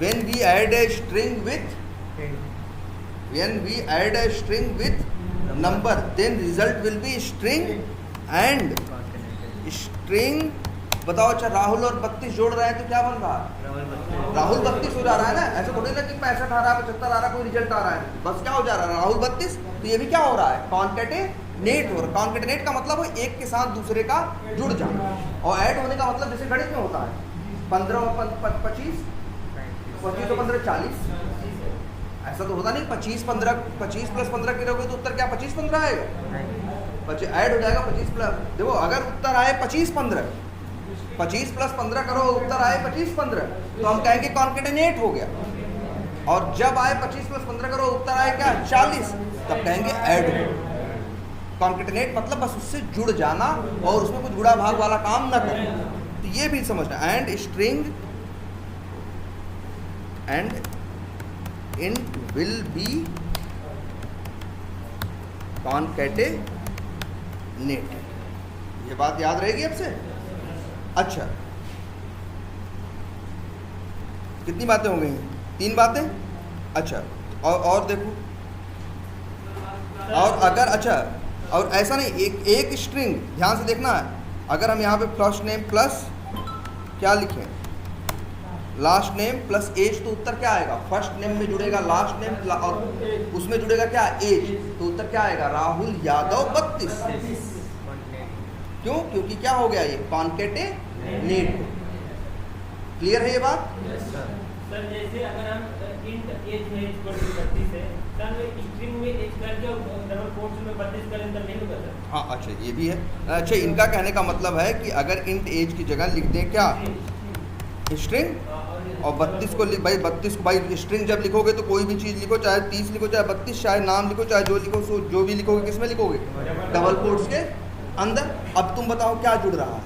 when we add a string with number then result will be string and string। बताओ, अच्छा राहुल और 32 जोड़ रहे हैं तो क्या बन रहा है? राहुल 32 हो जा रहा है ना। ऐसे थोड़ी ना कि 65 आ रहा है, 75 आ रहा है, कोई रिजल्ट आ रहा है, बस क्या हो जा रहा है? राहुल 32। तो ये भी क्या हो रहा है? कॉन्केटेनेट हो रहा है। कॉन्केटेनेट का मतलब है एक के साथ दूसरे का जुड़ जाना, और ऐड होने का मतलब जैसे गणित में होता है 15 और 25 और 15 40। ऐसा तो होता नहीं 25 प्लस 15 करोगे तो उत्तर क्या 25-15 आएगा? ऐड हो जाएगा 25 प्लस, देखो अगर उत्तर आए 25-15, 25 प्लस 15 करो उत्तर आए 25-15, तो हम कहेंगे कॉन्केटेनेट हो गया। और जब आए 25 प्लस 15 करो उत्तर आए क्या 40, तब कहेंगे ऐड हो। कॉन्केटेनेट मतलब बस उससे जुड़ जाना और उसमें कुछ गुणा भाग वाला काम न करना। तो ये भी समझना। And string and int will be concatenated। ये बात याद रहेगी अब से? अच्छा, कितनी बातें हो गई? 3 बातें। अच्छा, और देखो, और अगर, अच्छा, और ऐसा नहीं, एक स्ट्रिंग, ध्यान से देखना है, अगर हम यहाँ पे फर्स्ट नेम प्लस क्या लिखें? लास्ट नेम प्लस एज, तो उत्तर क्या आएगा? फर्स्ट नेम में जुड़ेगा लास्ट नेम और उसमें जुड़ेगा क्या? एज, तो उत्तर क्या आएगा? राहुल यादव 32। क्यों? क्योंकि क्या हो गया? ये कॉन्केटेनेट। क्लियर है ये बात? सर जैसे अगर हम इंट एज है 32 है, सर स्ट्रिंग में एज करके और डबल कोट्स में 32 करें तो नहीं होगा सर? हाँ, अच्छा ये भी है। अच्छा, इनका कहने का मतलब है कि अगर इंट एज की जगह लिख दें क्या? स्ट्रिंग, और 32 को भाई 32 को, भाई स्ट्रिंग जब लिखोगे तो कोई भी चीज़ लिखो, चाहे 30 लिखो, चाहे 32, चाहे नाम लिखो, चाहे जो लिखो, जो भी लिखोगे किस में लिखोगे? डबल कोट्स के अंदर। अब तुम बताओ क्या जुड़ रहा है?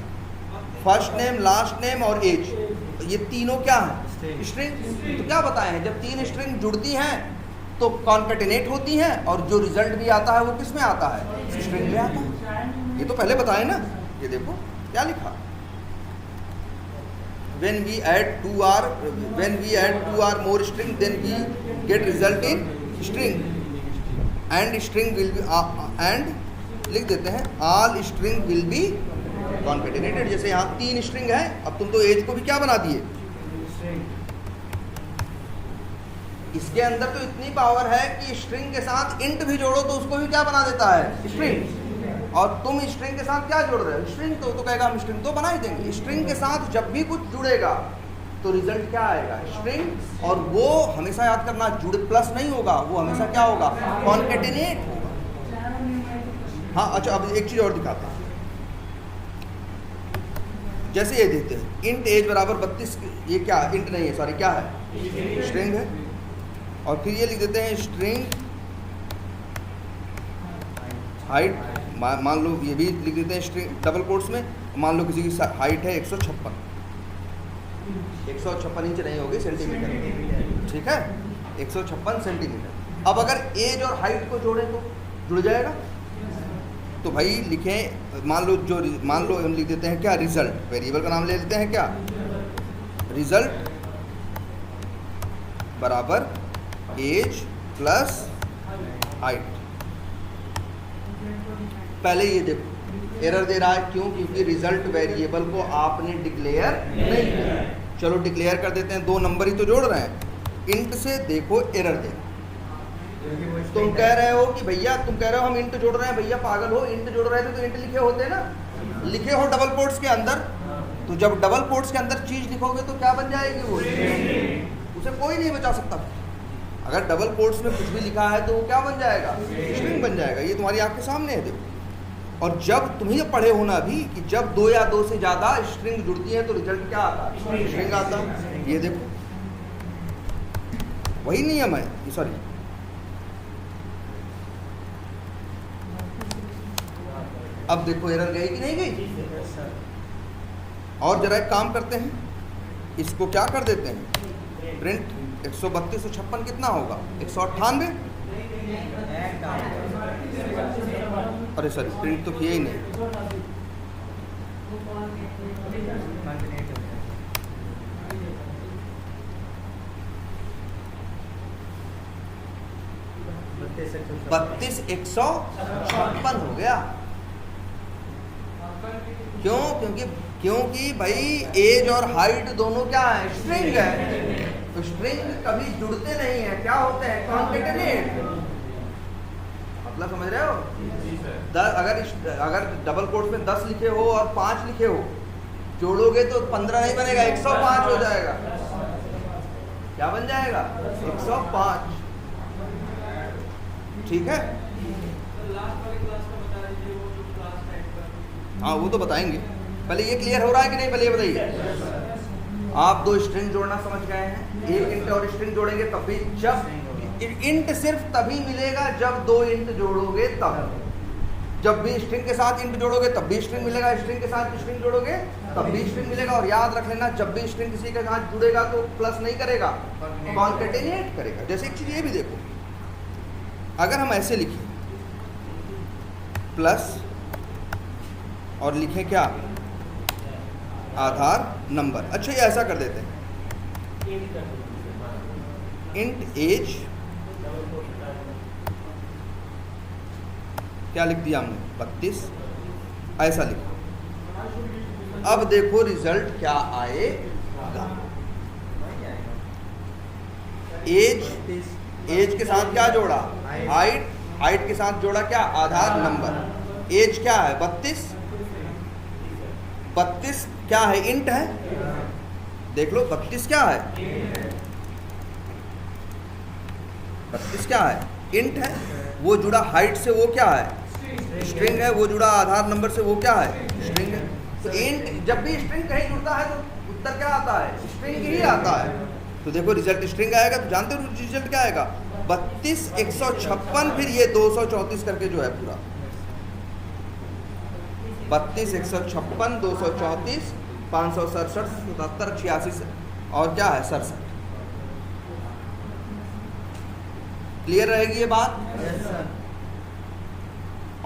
फर्स्ट नेम, लास्ट नेम और एज, ये तीनों क्या है? स्ट्रिंग। तो क्या बताए हैं? जब 3 स्ट्रिंग जुड़ती हैं तो कॉन्केटेनेट होती हैं, और जो रिजल्ट भी आता है वो किस में आता है? स्ट्रिंग में आता है। ये तो पहले बताए ना। ये देखो क्या लिखा, when we add 2 or more string then we get result in string and string will be and लिख देते हैं all string will be concatenated। जैसे यहाँ 3 स्ट्रिंग है, अब तुम तो एज को भी क्या बना दिए? इसके अंदर तो इतनी पावर है कि स्ट्रिंग के साथ इंट भी जोड़ो तो उसको भी क्या बना देता है? स्ट्रिंग। और तुम स्ट्रिंग के साथ क्या जोड़ रहे हो? स्ट्रिंग। तो कहेगा हम स्ट्रिंग तो बना ही देंगे। स्ट्रिंग के साथ जब भी कुछ जुड़ेगा तो रिजल्ट क्या आएगा? स्ट्रिंग। और वो हमेशा याद करना, जुड़ प्लस नहीं होगा, वो हमेशा क्या होगा? कॉन्केटेनेट होगा। हाँ, अच्छा, अब एक चीज़ और दिखाते हैं। जैसे ये देते हैं इंट एज बराबर 32, ये क्या? इंट नहीं है, सॉरी, क्या है? स्ट्रिंग है। और फिर ये लिख देते हैं स्ट्रिंग हाइट, मान लो ये भी लिख देते हैं स्ट्रिंग डबल कोट्स में। मान लो किसी की हाइट है 156, 156 इंच नहीं होगी, सेंटीमीटर, ठीक है? 156 सेंटीमीटर। अब अगर एज और हाइट को जोड़ें तो जुड़ जाएगा। तो भाई लिखें, मान लो हम लिख देते हैं क्या? रिजल्ट। वेरिएबल का नाम ले लेते हैं क्या? रिजल्ट बराबर एज प्लस हाइट। पहले ये देखो एरर दे रहा है, क्यों? क्योंकि रिजल्ट वेरिएबल को आपने डिक्लेयर नहीं किया। चलो डिक्लेयर कर देते हैं, 2 नंबर ही तो जोड़ रहे हैं। इंट से देखो एरर दे। तुम कह रहे हो कि भैया, तुम कह रहे हो हम इंट जोड़ रहे हैं, भैया पागल हो, इंट जोड़ रहे थे तो इंट लिखे होते ना, लिखे हो डबल कोट्स के अंदर, तो जब डबल कोट्स के अंदर चीज लिखोगे तो क्या बन जाएगी वो, उसे कोई नहीं बचा सकता। अगर डबल कोट्स में कुछ भी लिखा है तो वो क्या बन जाएगा, स्ट्रिंग बन जाएगा। ये तुम्हारी आंख के सामने है, देखो। और जब तुम ही पढ़े हो ना अभी कि जब 2 या 2 से ज्यादा स्ट्रिंग जुड़ती है तो रिजल्ट क्या आता है, स्ट्रिंग आता है। ये देखो वही नियम है, सॉरी अब देखो एरर गई कि नहीं गई। और जरा एक काम करते हैं, इसको क्या कर देते हैं, प्रिंट 132 और 56 कितना होगा, 198। अरे सॉरी, प्रिंट तो किया ही नहीं। बत्तीस 156 हो गया। क्यों? क्योंकि भाई एज और हाइट दोनों क्या है, स्ट्रिंग है। तो स्ट्रिंग कभी जुड़ते नहीं है, क्या होते हैं, कॉन्केटेनेट। मतलब समझ रहे हो, अगर डबल कोट्स में 10 लिखे हो और 5 लिखे हो, जोड़ोगे तो 15 नहीं बनेगा, 105 हो जाएगा। क्या बन जाएगा, 105। ठीक है, हाँ वो तो बताएंगे। पहले ये क्लियर हो रहा है कि नहीं, पहले ये बताइए। आप 2 स्ट्रिंग जोड़ना समझ गए हैं, एक इंट और स्ट्रिंग जोड़ेंगे तब भी, जब इंट सिर्फ तभी मिलेगा जब 2 इंट जोड़ोगे तब। जब भी स्ट्रिंग के साथ इंट जोड़ोगे तब भी स्ट्रिंग मिलेगा, स्ट्रिंग के साथ स्ट्रिंग जोड़ोगे तब भी स्ट्रिंग मिलेगा। और याद रख लेना, जब भी स्ट्रिंग किसी के साथ जुड़ेगा तो प्लस नहीं करेगा, कॉन्केटेनेट करेगा। जैसे एक चीज ये भी देखो, अगर हम ऐसे लिखें प्लस और लिखें क्या, आधार नंबर। अच्छा ये ऐसा कर देते हैं, इंट एज क्या लिख दिया हमने, 32, ऐसा लिखो। अब देखो रिजल्ट क्या आएगा। एज के साथ क्या जोड़ा, हाइट के साथ जोड़ा क्या, आधार नंबर। एज क्या है, 32 क्या है, इंट है। देख लो 32 क्या है, 32 क्या है, इंट है। वो जुड़ा हाइट से, वो क्या है, स्ट्रिंग है। वो जुड़ा आधार नंबर से, वो क्या है, स्ट्रिंग है। तो इंट, जब भी स्ट्रिंग कहीं जुड़ता है तो उत्तर क्या आता है, स्ट्रिंग ही आता है। तो देखो रिजल्ट स्ट्रिंग आएगा, तो जानते हो रिजल्ट क्या आएगा, 32 156, फिर ये 234 करके जो है पूरा 32 156 234 567 77 86 और क्या है 67। क्लियर रहेगी ये बात।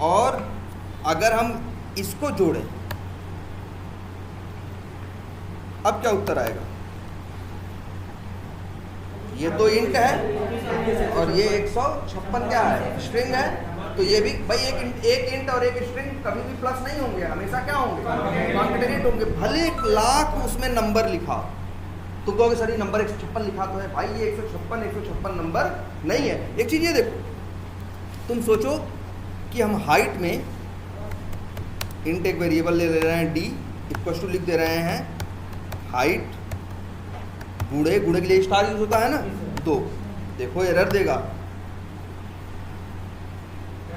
और अगर हम इसको जोड़ें, अब क्या उत्तर आएगा, ये तो इंट है और ये 156 क्या है, स्ट्रिंग है। तो ये भी भाई एक इंट और एक स्ट्रिंग कभी भी प्लस नहीं होंगे, हमेशा क्या होंगे, कॉन्केटेनेट होंगे। भले 1,00,000 उसमें नंबर लिखा, तुम कहोगे सर ये नंबर 156 लिखा तो है, भाई ये 156 नंबर नहीं है। एक चीज ये देखो, तुम सोचो कि हम हाइट में इंट एक वेरिएबल ले रहे हैं, डी इक्वल टू लिख दे रहे हैं हाइट, गुणे के लिए स्टार यूज होता है ना, 2। देखो एरर देगा,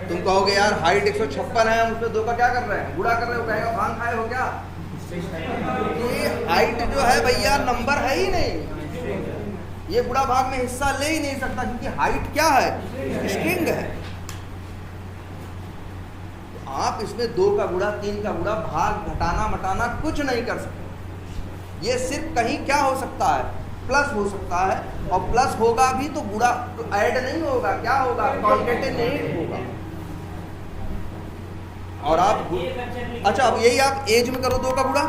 तुम कहोगे यार हाइट 156 है, हम उसमें 2 का क्या कर रहे हैं, गुणा कर रहे हो, कहेगा भांग खाए हो क्या। ये हाइट जो है भैया नंबर है ही नहीं, ये गुणा भाग में हिस्सा ले ही नहीं सकता, क्योंकि हाइट क्या है, स्ट्रिंग है। आप इसमें 2 का गुणा 3 का गुणा भाग घटाना मटाना कुछ नहीं कर सकते। ये सिर्फ कहीं क्या हो सकता है, प्लस हो सकता है, और प्लस होगा भी तो गुणा तो ऐड नहीं होगा, क्या होगा, कॉन्केटेनेट होगा। और आप अच्छा अब यही आप एज में करो 2 का गुणा,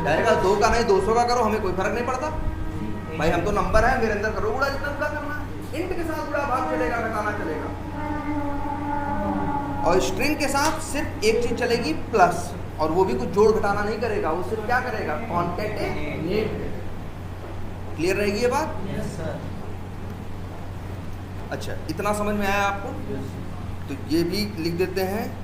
जाएगा 2 का नहीं 200 का करो, हमें कोई फर्क नहीं पड़ता भाई, हम तो नंबर है, मेरे अंदर करो गुणा, जितना गुणा करना है। इंट के साथ गुणा भाग चलेगा, घटाना चलेगा। और स्ट्रिंग के साथ सिर्फ एक चीज चलेगी, प्लस। और वो भी कुछ जोड़ घटाना नहीं करेगा, वो सिर्फ क्या करेगा, कॉन्केटेनेट। क्लियर रहेगी ये बात? Yes sir. अच्छा, इतना समझ में आया आपको? तो ये भी लिख देते हैं,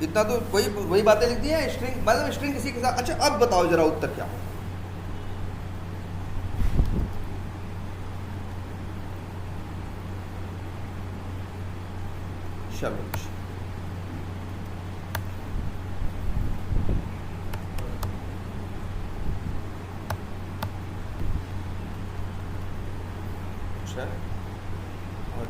इतना तो वही बातें लिख दी हैं। स्ट्रिंग मतलब स्ट्रिंग किसी के साथ। अच्छा, अब बताओ जरा उत्तर क्या हो। चलो अच्छा, और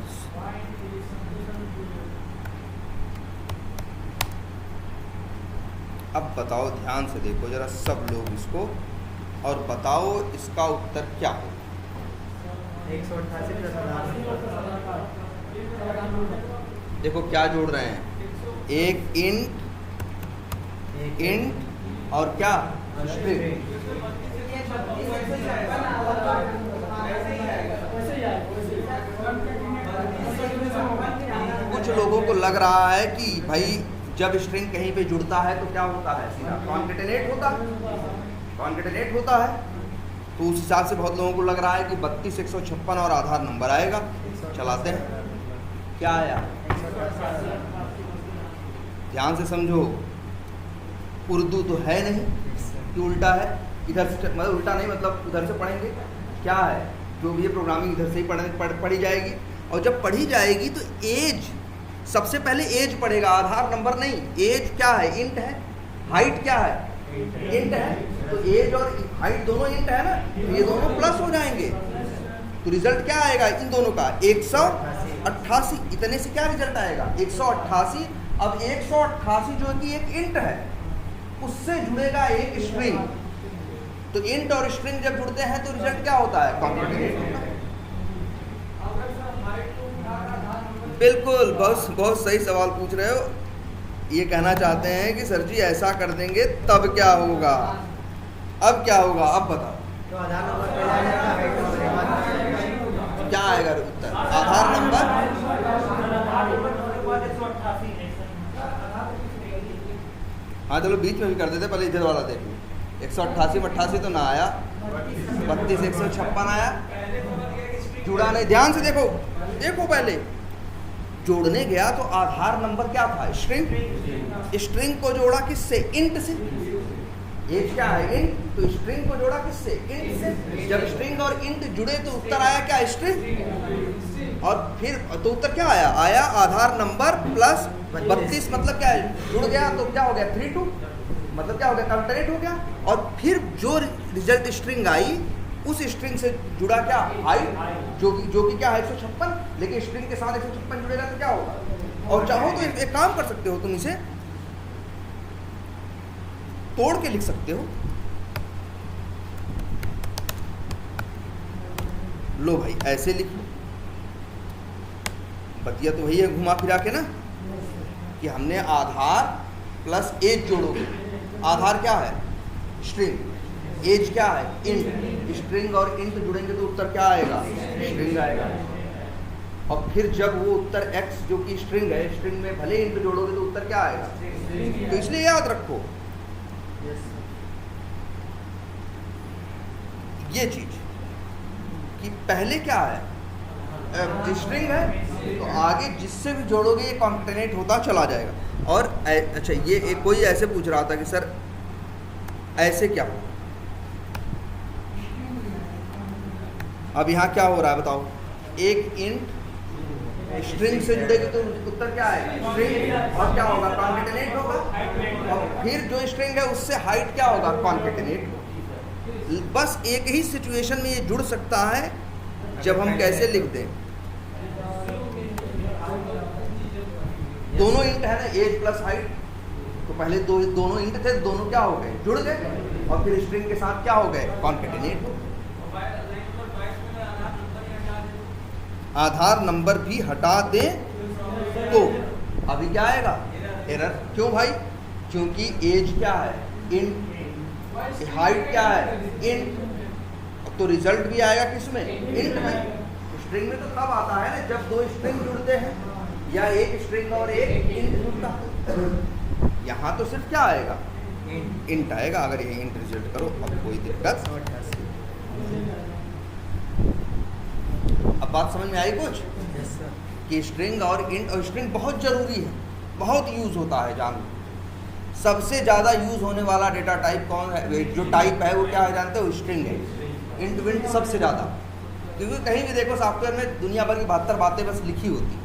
अब बताओ, ध्यान से देखो जरा सब लोग इसको, और बताओ इसका उत्तर क्या हो। 188 प्लस आधार नंबर। देखो क्या जोड़ रहे हैं, एक इंट और क्या, स्ट्रिंग। कुछ लोगों को लग रहा है कि भाई जब स्ट्रिंग कहीं पे जुड़ता है तो क्या होता है, सीधा कॉन्केटेनेट होता है, कॉन्केटेनेट होता है। तो उस हिसाब से बहुत लोगों को लग रहा है कि 32 156 और आधार नंबर आएगा। चलाते हैं, क्या आया, ध्यान से समझो, उर्दू तो है नहीं कि उल्टा है, इधर से मतलब उल्टा नहीं, मतलब उधर से पढ़ेंगे, क्या है, जो भी ये प्रोग्रामिंग इधर से ही पढ़ी जाएगी। और जब पढ़ी जाएगी तो एज, सबसे पहले एज पढ़ेगा, आधार नंबर नहीं। एज क्या है, इंट है। हाइट क्या है, इंट है। तो एज और हाइट दोनों इंट है ना, तो ये दोनों प्लस हो जाएंगे। तो रिजल्ट क्या आएगा इन दोनों का, 188। इतने से क्या रिजल्ट आएगा, 188। अब 188 जो कि एक इंट है, उससे जुड़ेगा एक स्ट्रिंग। तो इंट और स्ट्रिंग जब जुड़ते हैं तो रिजल्ट क्या होता है, कॉन्केटेनेट होता है। बिल्कुल, बहुत सही सवाल पूछ रहे हो। ये कहना चाहते हैं कि सर जी ऐसा कर देंगे तब क्या होगा। अब क्या होगा, अब बताओ। तो आधार नंबर पहले आ जाएगा, हाइट नंबर क्या आएगा उत्तर, आधार नंबर। हाँ चलो बीच में भी कर देते, पहले इधर वाला देख लो। 188 में 88 तो ना आया, 32 156 आया, जुड़ा नहीं। ध्यान से देखो, देखो पहले जोड़ने गया तो आधार नंबर क्या था, स्ट्रिंग। स्ट्रिंग को जोड़ा किससे, इंट से। एज क्या है, इंट। तो स्ट्रिंग को जोड़ा किससे, इंट से। जब स्ट्रिंग और इंट जुड़े तो उत्तर आया क्या, स्ट्रिंग। और फिर तो उत्तर क्या आया, आधार नंबर प्लस 32, मतलब क्या है, जुड़ गया तो क्या हो गया, 32, मतलब क्या हो गया, कॉन्केटेनेट हो गया। और फिर जो रिजल्ट स्ट्रिंग आई, उस स्ट्रिंग से जुड़ा क्या, हाइट, जो कि क्या है 156, लेकिन स्ट्रिंग के साथ 156 जुड़ेगा तो क्या होगा। और चाहो तो एक काम कर सकते हो, तुम इसे तोड़ के लिख सकते हो। लो भाई ऐसे लिख लो, बतिया तो वही है घुमा फिरा के ना, कि हमने आधार प्लस एज जोड़ोगे। आधार क्या है, स्ट्रिंग। एज क्या है, इंट। स्ट्रिंग और इंट जुड़ेंगे तो उत्तर क्या आएगा, स्ट्रिंग आएगा। और फिर जब वो उत्तर x जो कि स्ट्रिंग है, स्ट्रिंग में भले इंट जोड़ोगे तो उत्तर क्या आएगा। तो इसलिए याद रखो ये चीज कि पहले क्या है, स्ट्रिंग है, तो आगे जिससे भी जोड़ोगे ये कॉन्केटेनेट होता चला जाएगा। और अच्छा, ये कोई ऐसे पूछ रहा था कि सर ऐसे क्या, अब यहाँ क्या हो रहा है बताओ, एक इंट स्ट्रिंग से जुड़ेगी तो उत्तर क्या आएगा, स्ट्रिंग। और क्या होगा, कॉन्केटेनेट होगा। और फिर जो स्ट्रिंग है उससे हाइट क्या होगा, कॉन्केटेनेट। बस एक ही सिचुएशन में ये जुड़ सकता है, जब हम कैसे लिख दें, दोनों इंट है ना, एज प्लस हाइट। तो पहले दोनों इंट थे, दोनों क्या हो गए, जुड़ गए। और फिर स्ट्रिंग के साथ क्या हो गए, कॉन्केटेनेट हो। आधार नंबर भी हटा दें तो अभी क्या आएगा, एरर। क्यों भाई, क्योंकि एज क्या है, इंट। हाइट क्या है, इंट। तो रिजल्ट भी आएगा किसमें, इंट में। स्ट्रिंग में तो तब आता है ना जब दो स्ट्रिंग जुड़ते हैं, या एक स्ट्रिंग और एक इंट जुड़ता है। यहाँ तो सिर्फ क्या आएगा, इंट आएगा। अगर ये इंट रिजल्ट करो अब कोई दिक्कत। अब बात समझ में आई कुछ कि स्ट्रिंग और इंट, और स्ट्रिंग बहुत ज़रूरी है, बहुत यूज़ होता है। जान लो सबसे ज़्यादा यूज़ होने वाला डेटा टाइप कौन है, जो टाइप है वो क्या है जानते हो, स्ट्रिंग है। इंट विंट सबसे ज़्यादा, क्योंकि कहीं भी देखो सॉफ्टवेयर में दुनिया भर की 72 बातें बस लिखी होती,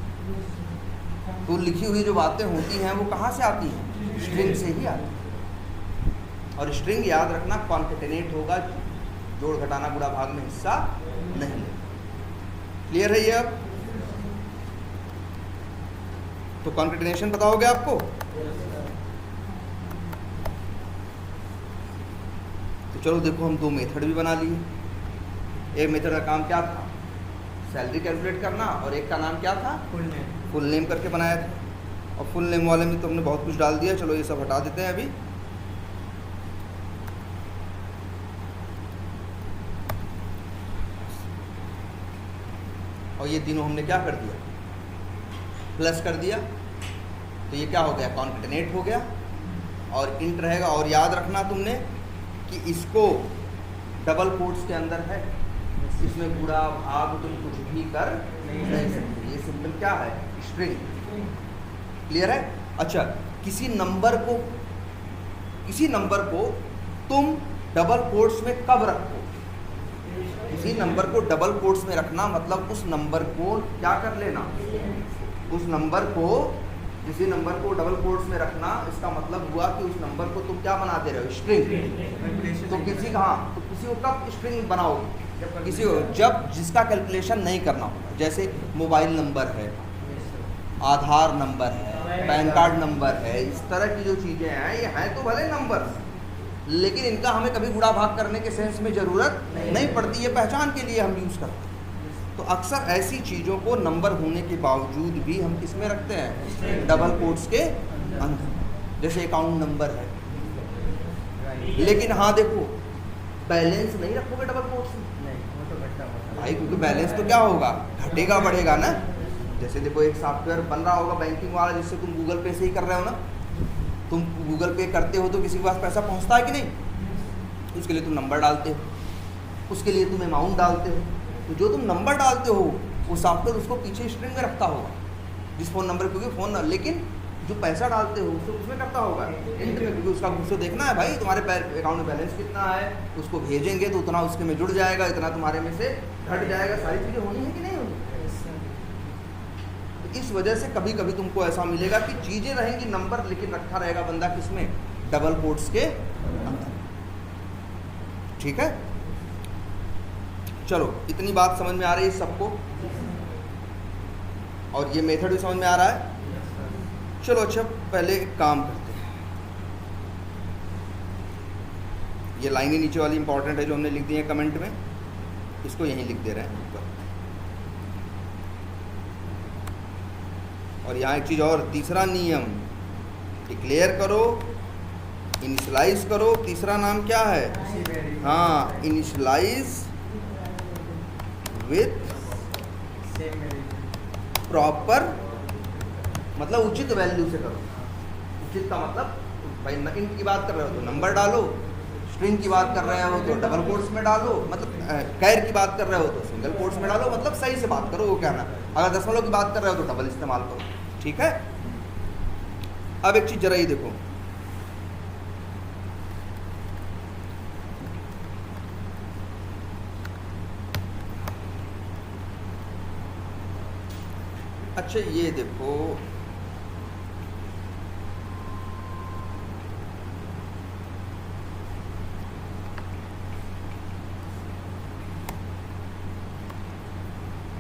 तो लिखी हुई जो बातें होती हैं वो कहाँ से आती हैं, स्ट्रिंग से ही आती है। और स्ट्रिंग याद रखना कॉन्केटेनेट होगा, जोड़ घटाना गुणा भाग में हिस्सा नहीं लेगा। क्लियर है ये? अब तो कॉन्केटेनेशन पता हो गया आपको। तो चलो देखो हम 2 मेथड भी बना लिए। एक मेथड का काम क्या था, सैलरी कैलकुलेट करना, और एक का नाम क्या था, फुल नेम करके बनाया था। और फुल नेम वाले में तो हमने बहुत कुछ डाल दिया, चलो ये सब हटा देते हैं अभी। और ये तीनों हमने क्या कर दिया, प्लस कर दिया, तो ये क्या हो गया, कॉन्केटेनेट हो गया। और इंट रहेगा, और याद रखना तुमने कि इसको डबल कोट्स के अंदर है, इसमें गुणा भाग तुम कुछ भी कर नहीं सकते। ये सिंपल क्या है, स्ट्रिंग। क्लियर है? अच्छा, किसी नंबर को तुम डबल कोट्स में कब रखो, किसी नंबर को डबल कोट्स में रखना मतलब उस नंबर को क्या कर लेना, उस नंबर को, किसी नंबर को डबल कोट्स में रखना, इसका मतलब हुआ कि उस नंबर को तुम क्या बना दे रहे हो, स्ट्रिंग। तो किसी को कब स्ट्रिंग बनाओगे, किसी को जब जिसका कैलकुलेशन नहीं करना होगा। जैसे मोबाइल नंबर है, आधार नंबर है, पैन कार्ड नंबर है, इस तरह की जो चीज़ें हैं ये हैं तो भले नंबर, लेकिन इनका हमें कभी गुणा भाग करने के सेंस में ज़रूरत नहीं पड़ती, ये पहचान के लिए हम यूज़ करते हैं। तो अक्सर ऐसी चीज़ों को नंबर होने के बावजूद भी हम किस में रखते हैं, डबल कोट्स के अंदर। जैसे अकाउंट नंबर है, लेकिन हाँ देखो बैलेंस नहीं रखोगे डबल कोट्स में भाई, क्योंकि बैलेंस तो क्या होगा, घटेगा बढ़ेगा ना। जैसे देखो एक सॉफ्टवेयर बन रहा होगा बैंकिंग वाला, जिससे तुम गूगल पे से ही कर रहे हो ना, तुम गूगल पे करते हो तो किसी के पास पैसा पहुंचता है कि नहीं, उसके लिए तुम नंबर डालते हो, उसके लिए तुम अमाउंट डालते हो। तो जो तुम नंबर डालते हो वो सॉफ्टवेयर उसको पीछे स्ट्रिंग में रखता होगा, जिस फ़ोन नंबर, क्योंकि फ़ोन, लेकिन जो पैसा डालते हो उसको उसमें करता होगा इंट में, क्योंकि उसका उसको देखना है भाई तुम्हारे अकाउंट में बैलेंस कितना है, उसको भेजेंगे तो उतना उसके में जुड़ जाएगा, इतना तुम्हारे में से घट जाएगा। सारी चीज़ें होनी है कि नहीं होनी। तो इस वजह से कभी कभी तुमको ऐसा मिलेगा कि चीज़ें रहेंगी, नंबर लेकिन रखा रहेगा बंदा किसमें, डबल कोट्स के अंदर। ठीक है, चलो इतनी बात समझ में आ रही है सबको, और ये मेथड भी समझ में आ रहा है। चलो अच्छा, पहले एक काम करते हैं, ये लाइनें नीचे वाली इंपॉर्टेंट है जो हमने लिख दी है कमेंट में, इसको यहीं लिख दे रहे हैं ऊपर। और यहाँ एक चीज़ और, तीसरा नियम, डिक्लेयर करो, इनिशियलाइज करो। तीसरा नाम क्या है, हाँ, इनिशियलाइज विथ प्रॉपर, मतलब उचित वैल्यू से करो। उचित का मतलब भाई इंट की बात कर रहे हो तो नंबर डालो, स्ट्रिंग की बात कर रहे हो तो डबल कोट्स में डालो, मतलब कैर की बात कर रहे हो तो सिंगल कोट्स में डालो, मतलब सही से बात करो, वो कहना। अगर दशमलव की बात कर रहे हो तो डबल इस्तेमाल करो। ठीक है, अब एक चीज़ जरा ही देखो, अच्छा ये देखो,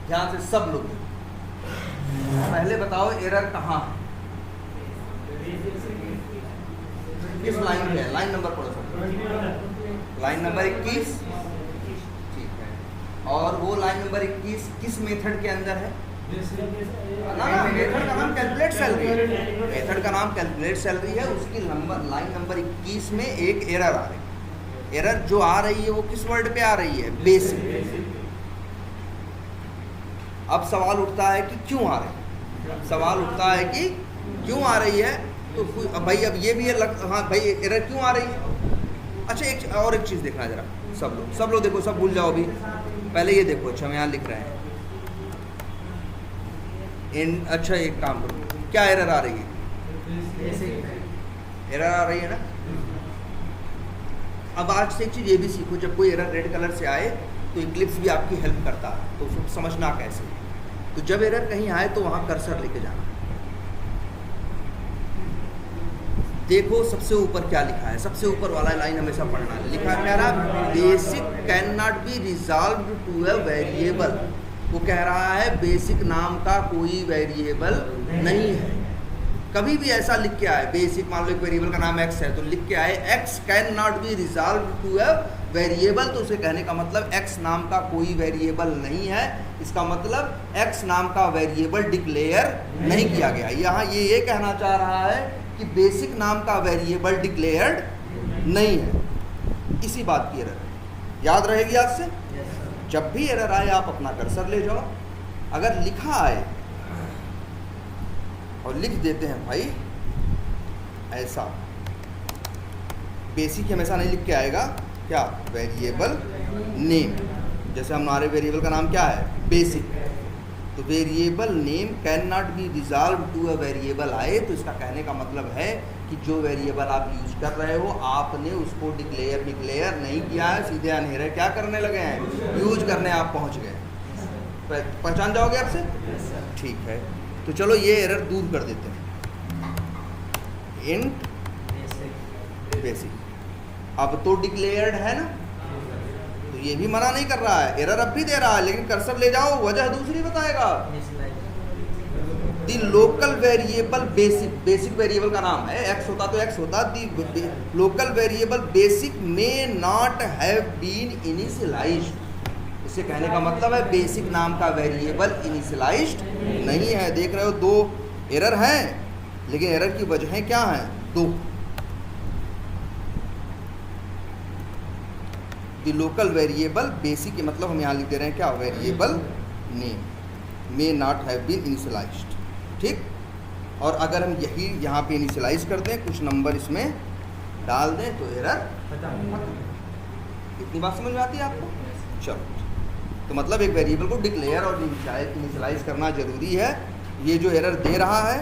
ध्यान से सब लोग पहले बताओ एरर कहाँ है, किस लाइन पे है, लाइन नंबर पढ़ो सब, लाइन नंबर 21। ठीक है, और वो लाइन नंबर 21 किस मेथड के अंदर है, ना मेथड का नाम कैलकुलेट सैलरी है, मेथड का नाम कैलकुलेट सैलरी है। उसकी नंबर लाइन नंबर 21 में एक एरर आ रही है। एरर जो आ रही है वो किस वर्ड पे आ रही है, बेसिक। अब सवाल उठता है कि क्यों आ रही है, सवाल उठता है कि क्यों आ रही है, तो अब भाई अब ये भी है हाँ भाई एरर क्यों आ रही है? अच्छा एक चीज़ देखना जरा, सब लोग देखो, सब भूल जाओ अभी, पहले ये देखो। अच्छा हम यहाँ लिख रहे हैं अच्छा एक काम करो, क्या एरर आ रही है? एरर आ रही है ना। अब आज से एक चीज़ ये भी सीखो, जब कोई एरर रेड कलर से आए तो इक्लिप्स भी आपकी हेल्प करता है, तो उसको समझना कैसे। तो जब एरर कहीं आए तो वहाँ कर्सर लेके जाना, देखो सबसे ऊपर क्या लिखा है, सबसे ऊपर वाला लाइन हमेशा पढ़ना है। लिखा कह रहा basic can not be resolve to a variable. वो कह रहा है बेसिक नाम का कोई वेरिएबल नहीं है। कभी भी ऐसा लिख के आए, बेसिक मान लो एक वेरिएबल का नाम x है, तो लिख के आए x can not be resolve to a variable, तो उसे कहने का मतलब x नाम का कोई वेरिएबल नहीं है। इसका मतलब x नाम का वेरिएबल डिक्लेयर नहीं किया गया। यहाँ ये कहना चाह रहा है कि बेसिक नाम का वेरिएबल डिक्लेयर्ड नहीं है। इसी बात की एरर है, याद रहेगी आज से। जब भी एरर आए आप अपना कर्सर ले जाओ, अगर लिखा आए और लिख देते हैं भाई ऐसा, बेसिक हमेशा नहीं लिख के आएगा, क्या वेरिएबल नेम, जैसे हमारे वेरिएबल का नाम क्या है बेसिक, तो variable name can not be resolve to a variable आए तो इसका कहने का मतलब है कि जो वेरिएबल आप यूज कर रहे हो आपने उसको डिक्लेयर नहीं किया है, सीधे अनहेरे क्या करने लगे हैं, यूज करने आप पहुंच गए। पहचान जाओगे आपसे? ठीक है, तो चलो ये एरर दूर कर देते हैं। इंट बेसिक अब तो डिक्लेयर्ड है ना, तो ये भी मना नहीं कर रहा है, एरर अब भी दे रहा है, लेकिन कर्सर ले जाओ वजह दूसरी बताएगा। दी लोकल वेरिएबल बेसिक वेरिएबल का नाम है, x होता तो x होता, दी लोकल वेरिएबल बेसिक में नॉट हैव बीन इनिशियलाइज्ड। इससे कहने का मतलब है बेसिक नाम का वेरिएबल इनिशियलाइज्ड नहीं है। देख रहे हो दो एरर हैं, लेकिन एरर की वजहें क्या हैं, दो। द लोकल वेरिएबल बेसिक के मतलब हम यहाँ लिख दे रहे हैं क्या, वेरिएबल नेम में नॉट हैव बीन इनिशियलाइज्ड। ठीक, और अगर हम यही यहाँ पे इनिशियलाइज कर दें, कुछ नंबर इसमें डाल दें तो एरर खत्म। इतनी बात समझ में आती है आपको? चलो, तो मतलब एक वेरिएबल को डिक्लेयर और इनिशियलाइज करना जरूरी है। ये जो एरर दे रहा है,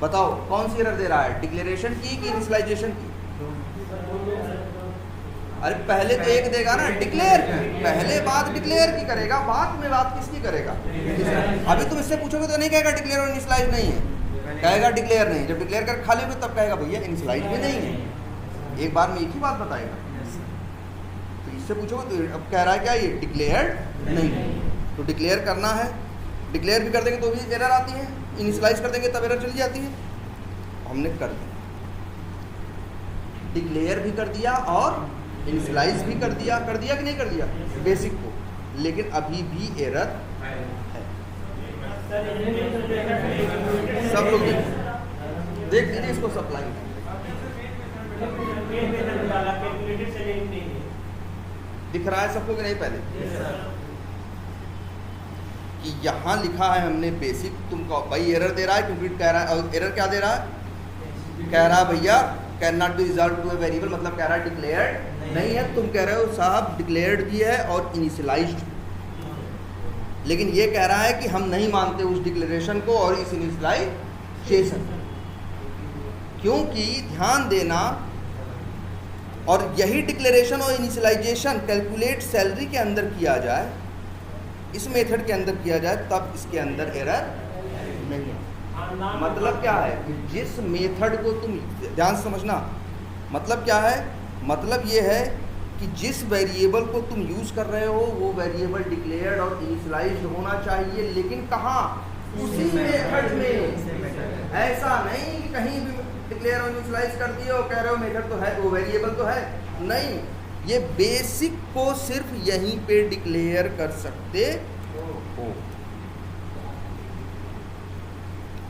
बताओ कौन सी एरर दे रहा है, डिक्लेरेशन की कि इनिशियलाइजेशन की? अरे पहले तो एक देगा ना डिक्लेयर की, पहले बात डिक्लेयर की करेगा, बाद में बात किसकी करेगा। अभी तुम इससे पूछोगे तो नहीं कहेगा डिक्लेयर और इनिशियलाइज नहीं है, कहेगा डिक्लेयर नहीं। जब डिक्लेयर कर खाली होगी तब कहेगा भैया इनिशियलाइज भी नहीं है। एक बार में एक ही बात बताएगा। तो इससे पूछोगे तो अब कह रहा है क्या, ये डिक्लेयर्ड नहीं, तो डिक्लेयर करना है। डिक्लेयर भी कर देंगे तो भी एरर आती है, इनिशियलाइज कर देंगे तब एरर चली जाती है। हमने कर दिया, डिक्लेयर भी कर दिया और इनिशियलाइज भी कर दिया कि नहीं कर दिया बेसिक को, लेकिन अभी भी एरर है। सब लोग देख लीजिए इसको, सप्लाई दिख रहा है सबको कि नहीं? पहले कि यहाँ लिखा है हमने बेसिक, तुमको भाई एरर दे रहा है क्योंकि कह रहा है, और एरर क्या दे रहा है, कह रहा है भैया can not be resolve to a variable, मतलब कह रहा है डिक्लेयर्ड नहीं है। तुम कह रहे हो साहब डिक्लेयर्ड भी है और इनिशियलाइज्ड, लेकिन ये कह रहा है कि हम नहीं मानते उस डिक्लेरेशन को और इस इनिशियलाइजेशन, क्योंकि ध्यान देना, और यही डिक्लेरेशन और इनिशियलाइजेशन कैलकुलेट सैलरी के अंदर किया जाए, इस मेथड के अंदर किया जाए, तब इसके अंदर एरर नहीं है। मतलब क्या है, जिस मेथड को तुम ध्यान समझना, मतलब क्या है, मतलब ये है कि जिस वेरिएबल को तुम यूज कर रहे हो वो वेरिएबल डिक्लेयर्ड और इनिशियलाइज्ड होना चाहिए, लेकिन कहाँ, उसी मेथड में। ऐसा नहीं कि कहीं भी डिक्लेयर और इनिशियलाइज कर दिए और कह रहे हो मेथड तो है, वो वेरिएबल तो है नहीं। ये बेसिक को सिर्फ यहीं पे डिक्लेयर कर सकते हो।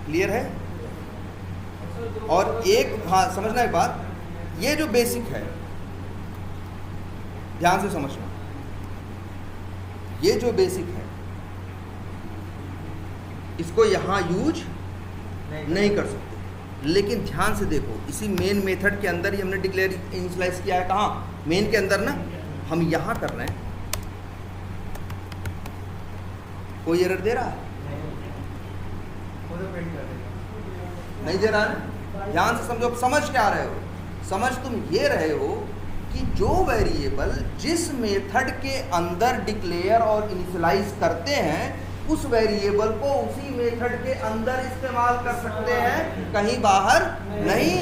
क्लियर है? और एक हाँ समझना एक बात, ये जो बेसिक है ध्यान से समझना, ये जो बेसिक है इसको यहाँ यूज नहीं कर सकते, लेकिन ध्यान से देखो, इसी मेन मेथड के अंदर ही हमने डिक्लेयर इनिशियलाइज किया है। कहाँ? मेन के अंदर ना। हम यहाँ कर रहे हैं, कोई एरर दे रहा है? वो तो प्रिंट कर देगा। नहीं दे रहा है। ध्यान से समझो, समझ क्या रहे हो? समझ तुम ये रहे हो कि जो वेरिएबल जिस मेथड के अंदर डिक्लेयर और इनिशियलाइज करते हैं उस वेरिएबल को उसी मेथड के अंदर इस्तेमाल कर सकते हैं, कहीं बाहर नहीं।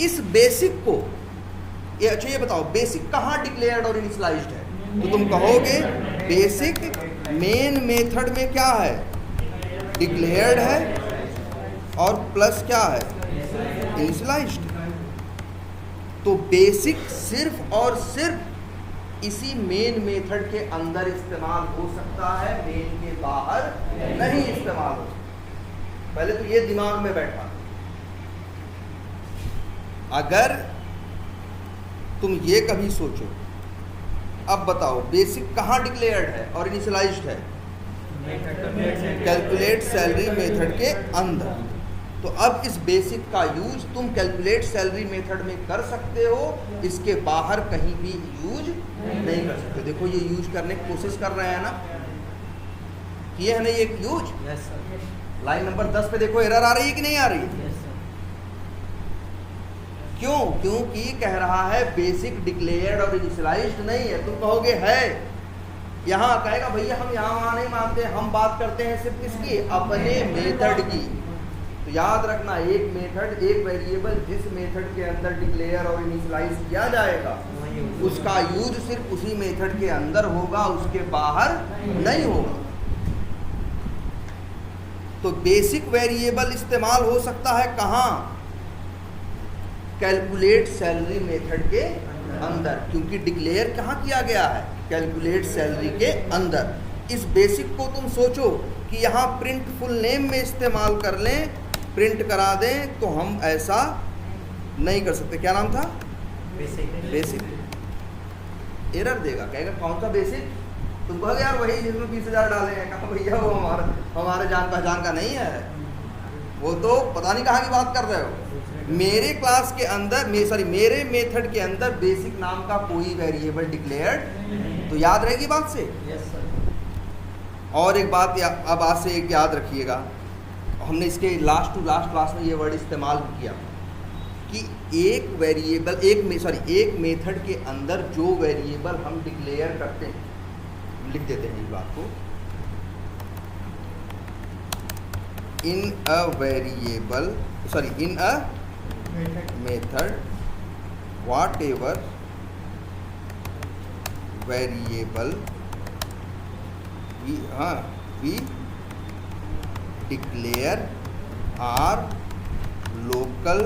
इस बेसिक को अच्छा ये बताओ, बेसिक कहाँ डिक्लेयर्ड और इनिशियलाइज्ड है? तो तुम कहोगे बेसिक मेन मेथड में क्या है? डिक्लेयर्ड है और प्लस क्या है? इनिशियलाइज्ड। तो बेसिक सिर्फ और सिर्फ इसी मेन मेथड के अंदर इस्तेमाल हो सकता है, मेन के बाहर नहीं इस्तेमाल हो सकता। पहले तो ये दिमाग में बैठा। अगर तुम ये कभी सोचो, अब बताओ बेसिक कहाँ डिक्लेयर्ड है और इनिशियलाइज्ड है? कैलकुलेट सैलरी मेथड के अंदर। तो अब इस बेसिक का यूज तुम कैलकुलेट सैलरी मेथड में कर सकते हो, इसके बाहर कहीं भी यूज नहीं कर सकते। देखो ये यूज करने की कोशिश कर रहे हैं ना, किए है ना ये use. Yes sir. Line number 10 पे देखो एरर आ रही है कि नहीं आ रही है? Yes sir. क्यों? क्योंकि कह रहा है बेसिक डिक्लेयर्ड और इनिशियलाइज्ड नहीं है। तुम कहोगे है, यहाँ कहेगा भैया हम यहाँ वहाँ नहीं मानते, हम बात करते हैं सिर्फ किसकी? अपने मेथड की। तो याद रखना, एक मेथड, एक वेरिएबल जिस मेथड के अंदर डिक्लेयर और इनिशियलाइज किया जाएगा उसका यूज सिर्फ उसी मेथड के अंदर होगा, उसके बाहर नहीं होगा। तो बेसिक वेरिएबल इस्तेमाल हो सकता है कहाँ? कैलकुलेट सैलरी मेथड के अंदर, क्योंकि डिक्लेयर कहाँ किया गया है? कैलकुलेट सैलरी के अंदर। इस बेसिक को तुम सोचो कि यहाँ प्रिंट फुल नेम में इस्तेमाल कर लें, प्रिंट करा दें, तो हम ऐसा नहीं कर सकते। क्या नाम था? बेसिक। एरर देगा, कहेगा कौन सा बेसिक? तुम कहोगे यार वही जिसमें 20,000 डाले हैं। कहा भैया वो हमारे जान पहचान का नहीं है, वो तो पता नहीं कहाँ की बात कर रहे हो। मेरे क्लास के अंदर मेरे मेथड के अंदर बेसिक नाम का कोई वेरिएबल डिक्लेयर्ड, तो याद रहेगी बात से। Yes sir. और एक बात अब आज से एक याद रखिएगा, हमने इसके लास्ट टू लास्ट क्लास में ये वर्ड इस्तेमाल किया कि एक वेरिएबल एक मेथड के अंदर जो वेरिएबल हम डिक्लेयर करते हैं, लिख देते हैं इस बात को, in a method whatever variable we declare are local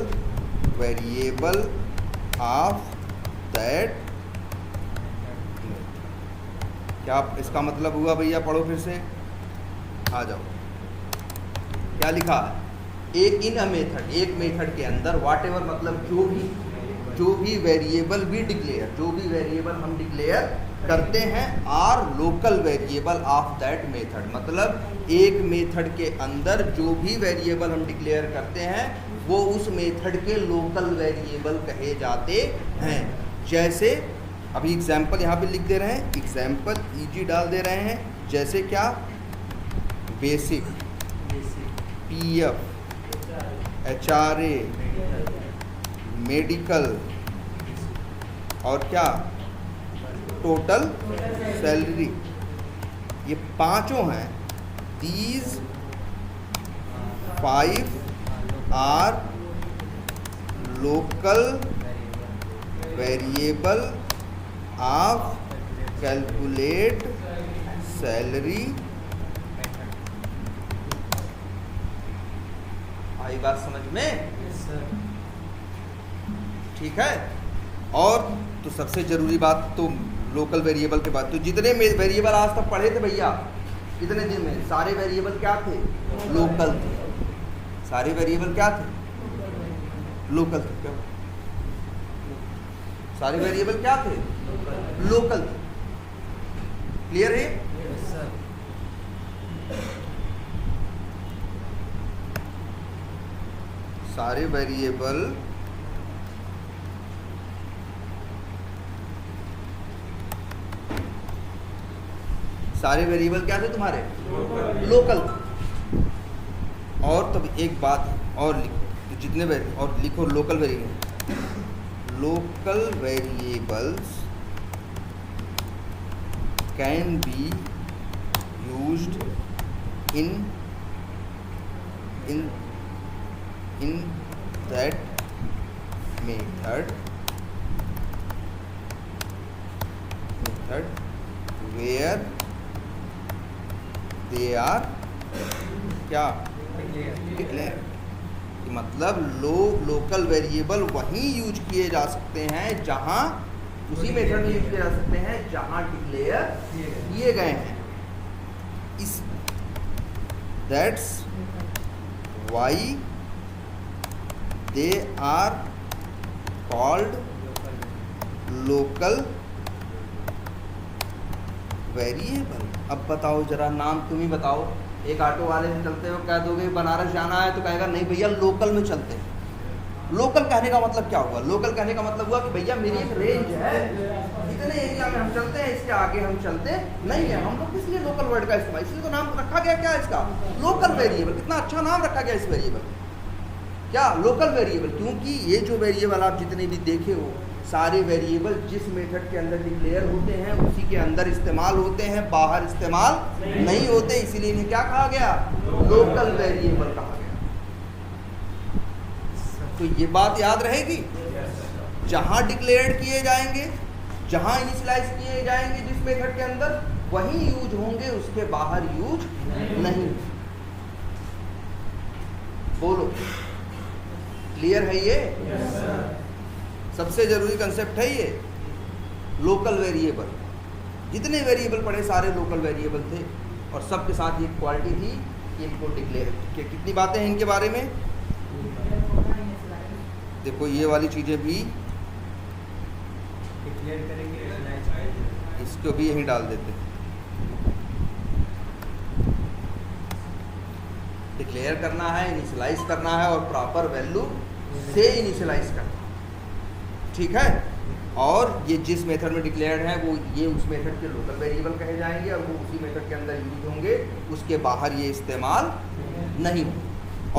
variable of that। क्या इसका मतलब हुआ भैया? पढ़ो फिर से, आ जाओ। क्या लिखा है? एक इन अ मेथड, एक मेथड के अंदर व्हाट एवर मतलब जो भी वेरिएबल भी डिक्लेयर, जो भी वेरिएबल हम डिक्लेयर करते हैं are local variable of that method. मतलब एक मेथड के अंदर जो भी वेरिएबल हम डिक्लेयर करते हैं वो उस मेथड के लोकल वेरिएबल कहे जाते हैं। जैसे अभी एग्जाम्पल यहाँ पे लिख दे रहे हैं, एग्जाम्पल ईजी डाल दे रहे हैं। जैसे क्या? बेसिक, पीएफ, एचआरए, मेडिकल और क्या? Total salary. ये पांचों हैं। These 5 are local variable of calculate salary. आई बात समझ में? Yes sir. ठीक है। और तो सबसे जरूरी बात तो लोकल वेरिएबल के बाद, तो जितने वेरिएबल आज तक पढ़े थे भैया इतने दिन में, सारे वेरिएबल क्या थे? लोकल थे। सारे वेरिएबल क्या थे? लोकल थे। क्या? सारे वेरिएबल क्या थे? लोकल थे। क्लियर है? Yes sir. सारे वेरिएबल क्या थे तुम्हारे? लोकल। और तब एक बात और जितने और लिखो local variables can be used in that method where they are क्या डिक्लेयर। मतलब लोकल वेरिएबल वहीं यूज किए जा सकते हैं जहां, उसी मेथड में यूज किए जा सकते हैं जहां डिक्लेयर किए गए हैं। इस That's why they are called local variable। अब बताओ जरा, नाम तुम ही बताओ। एक ऑटो वाले से चलते हो, कह दोगे बनारस जाना है तो कहेगा नहीं भैया लोकल में चलते हैं। लोकल कहने का मतलब क्या हुआ? लोकल कहने का मतलब हुआ कि भैया मेरी एक रेंज है, इतने एरिया में हम चलते हैं, इसके आगे हम चलते नहीं है। हम लोग इसलिए लोकल वर्ड का इस्तेमाल, इसलिए तो नाम रखा गया क्या इसका? Local variable. कितना अच्छा नाम रखा गया इस वेरिएबल, क्या? Local variable. क्योंकि ये जो वेरिएबल आप जितने भी देखे हो, सारे वेरिएबल जिस मेथड के अंदर डिक्लेयर होते हैं उसी के अंदर इस्तेमाल होते हैं, बाहर इस्तेमाल नहीं होते। इसीलिए इन्हें क्या कहा गया? लोकल वेरिएबल कहा गया। तो ये बात याद रहेगी, जहां डिक्लेयर्ड किए जाएंगे, जहां इनिशियलाइज किए जाएंगे जिस मेथड के अंदर, वही यूज होंगे, उसके बाहर यूज नहीं। बोलो, क्लियर है ये? सबसे जरूरी कंसेप्ट है ये लोकल वेरिएबल। जितने वेरिएबल पढ़े सारे लोकल वेरिएबल थे, और सबके साथ ये क्वालिटी थी कि इनको डिक्लेयर। कितनी बातें हैं इनके बारे में? देखो ये वाली चीजें भी डिक्लेयर करेंगे, इसको भी यहीं डाल देते हैं। डिक्लेयर करना है, इनिशियलाइज करना है, और प्रॉपर वैल्यू से इनिशियलाइज करना है, ठीक है। और ये जिस मेथड में डिक्लेयर्ड है वो ये उस मेथड के लोकल वेरिएबल कहे जाएंगे, और वो उसी मेथड के अंदर यूज होंगे, उसके बाहर ये इस्तेमाल नहीं होंगे।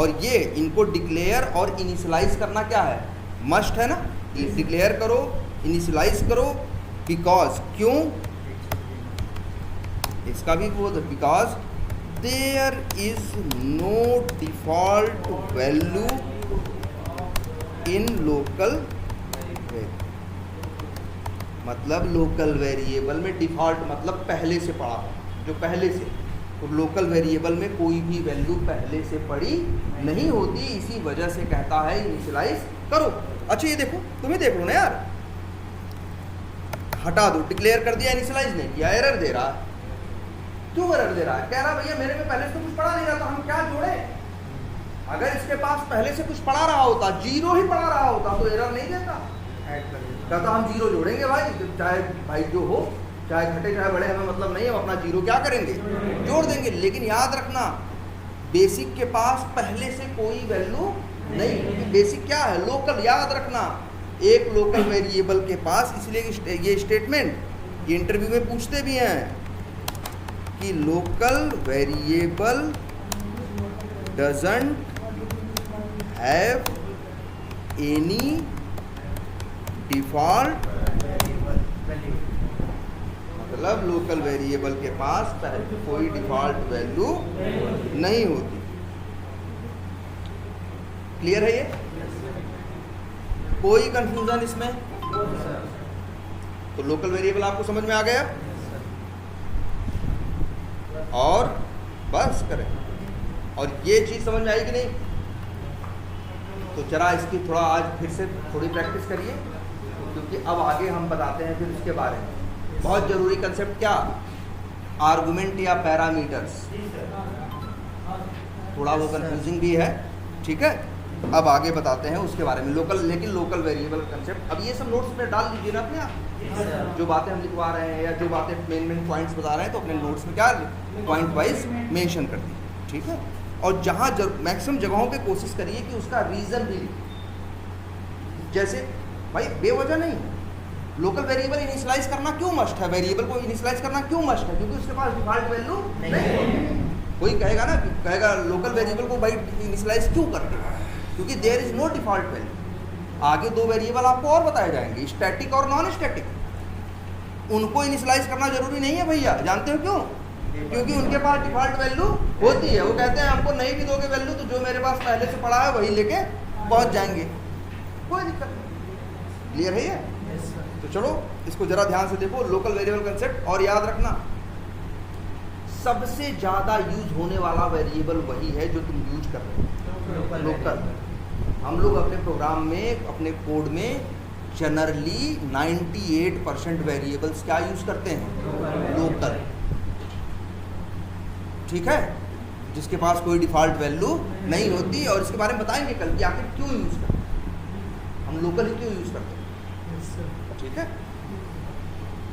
और ये इनको डिक्लेयर और इनिशियलाइज करना क्या है? मस्ट है ना। डिक्लेयर करो, इनिशियलाइज करो, बिकॉज, क्यों? इसका भी बोल, because there is no default value in local. मतलब लोकल वेरिएबल में डिफॉल्ट मतलब पहले से पड़ा, जो पहले से, तो लोकल वेरिएबल में कोई भी वैल्यू पहले से पड़ी नहीं होती। इसी वजह से कहता है इनिशियलाइज करो। अच्छा ये देखो, तुम्हें देख लो ना यार, हटा दो, डिक्लेयर कर दिया, इनिशियलाइज नहीं किया, एरर दे रहा है। क्यों एरर दे रहा है? कह रहा भैया मेरे में पहले से कुछ पड़ा नहीं रहा, तो हम क्या जोड़े? अगर इसके पास पहले से कुछ पड़ा रहा होता, जीरो ही पड़ा रहा होता, तो एरर नहीं देता। कहता हम जीरो जोड़ेंगे भाई, चाहे भाई जो हो, चाहे घटे चाहे बड़े, हमें मतलब नहीं है, हम अपना जीरो क्या करेंगे? जोड़ देंगे। लेकिन याद रखना, बेसिक के पास पहले से कोई वैल्यू नहीं। बेसिक क्या है? लोकल। याद रखना, एक लोकल वेरिएबल के पास, इसलिए ये स्टेटमेंट ये इंटरव्यू में पूछते भी हैं कि local variable doesn't have any default. मतलब लोकल वेरिएबल के पास कोई डिफॉल्ट वैल्यू नहीं होती। क्लियर है ये? कोई कंफ्यूजन इसमें? तो लोकल वेरिएबल आपको समझ में आ गया? और बस करें। और ये चीज समझ में आई कि नहीं? तो जरा इसकी थोड़ा आज फिर से थोड़ी प्रैक्टिस करिए, क्योंकि अब आगे हम बताते हैं फिर उसके बारे में। बहुत जरूरी कंसेप्ट क्या? आर्गुमेंट या पैरामीटर्स। थोड़ा वो कंफ्यूजिंग भी है, ठीक है। अब आगे बताते हैं उसके बारे में लोकल, लेकिन लोकल वेरिएबल कंसेप्ट। अब ये सब नोट्स में डाल लीजिए ना अपने आप, जो बातें हम लिखवा रहे हैं या जो बातें मेन पॉइंट्स बता रहे हैं, तो अपने नोट्स में क्या पॉइंट वाइज मेंशन कर दीजिए, ठीक है। और जहाँ मैक्सिमम जगहों पे कोशिश करिए कि उसका रीज़न भी लिखें। जैसे भाई बेवजह नहीं, लोकल वेरिएबल इनिशियलाइज करना क्यों मस्ट है, वेरिएबल को इनिशियलाइज करना क्यों मस्ट है, क्योंकि उसके पास डिफॉल्ट वैल्यू नहीं। कोई कहेगा ना, कहेगा लोकल वेरिएबल को भाई इनिशियलाइज क्यों करते हैं, क्योंकि there is no default value. आगे दो वेरिएबल आपको और बताए जाएंगे, स्टैटिक और नॉन स्टैटिक। उनको इनिशियलाइज करना जरूरी नहीं है भैया, जानते हो क्यों? क्योंकि उनके पास डिफॉल्ट वैल्यू होती है। वो कहते हैं हमको नहीं भी दोगे वैल्यू तो जो मेरे पास पहले से पड़ा है वही लेके पहुंच जाएंगे, कोई दिक्कत नहीं। क्लियर है ये? तो चलो इसको जरा ध्यान से देखो, लोकल वेरिएबल कंसेप्ट। और याद रखना सबसे ज्यादा यूज होने वाला वेरिएबल वही है जो तुम यूज कर रहे हो, लोकल। हम लोग अपने प्रोग्राम में, अपने कोड में जनरली 98% वेरिएबल्स क्या यूज करते हैं, लोकल। ठीक है, जिसके पास कोई डिफॉल्ट वैल्यू नहीं होती। और इसके बारे में बताएंगे कल कि आखिर क्यों यूज करते हैं हम लोकल ही, क्यों यूज करते हैं। ठीक है,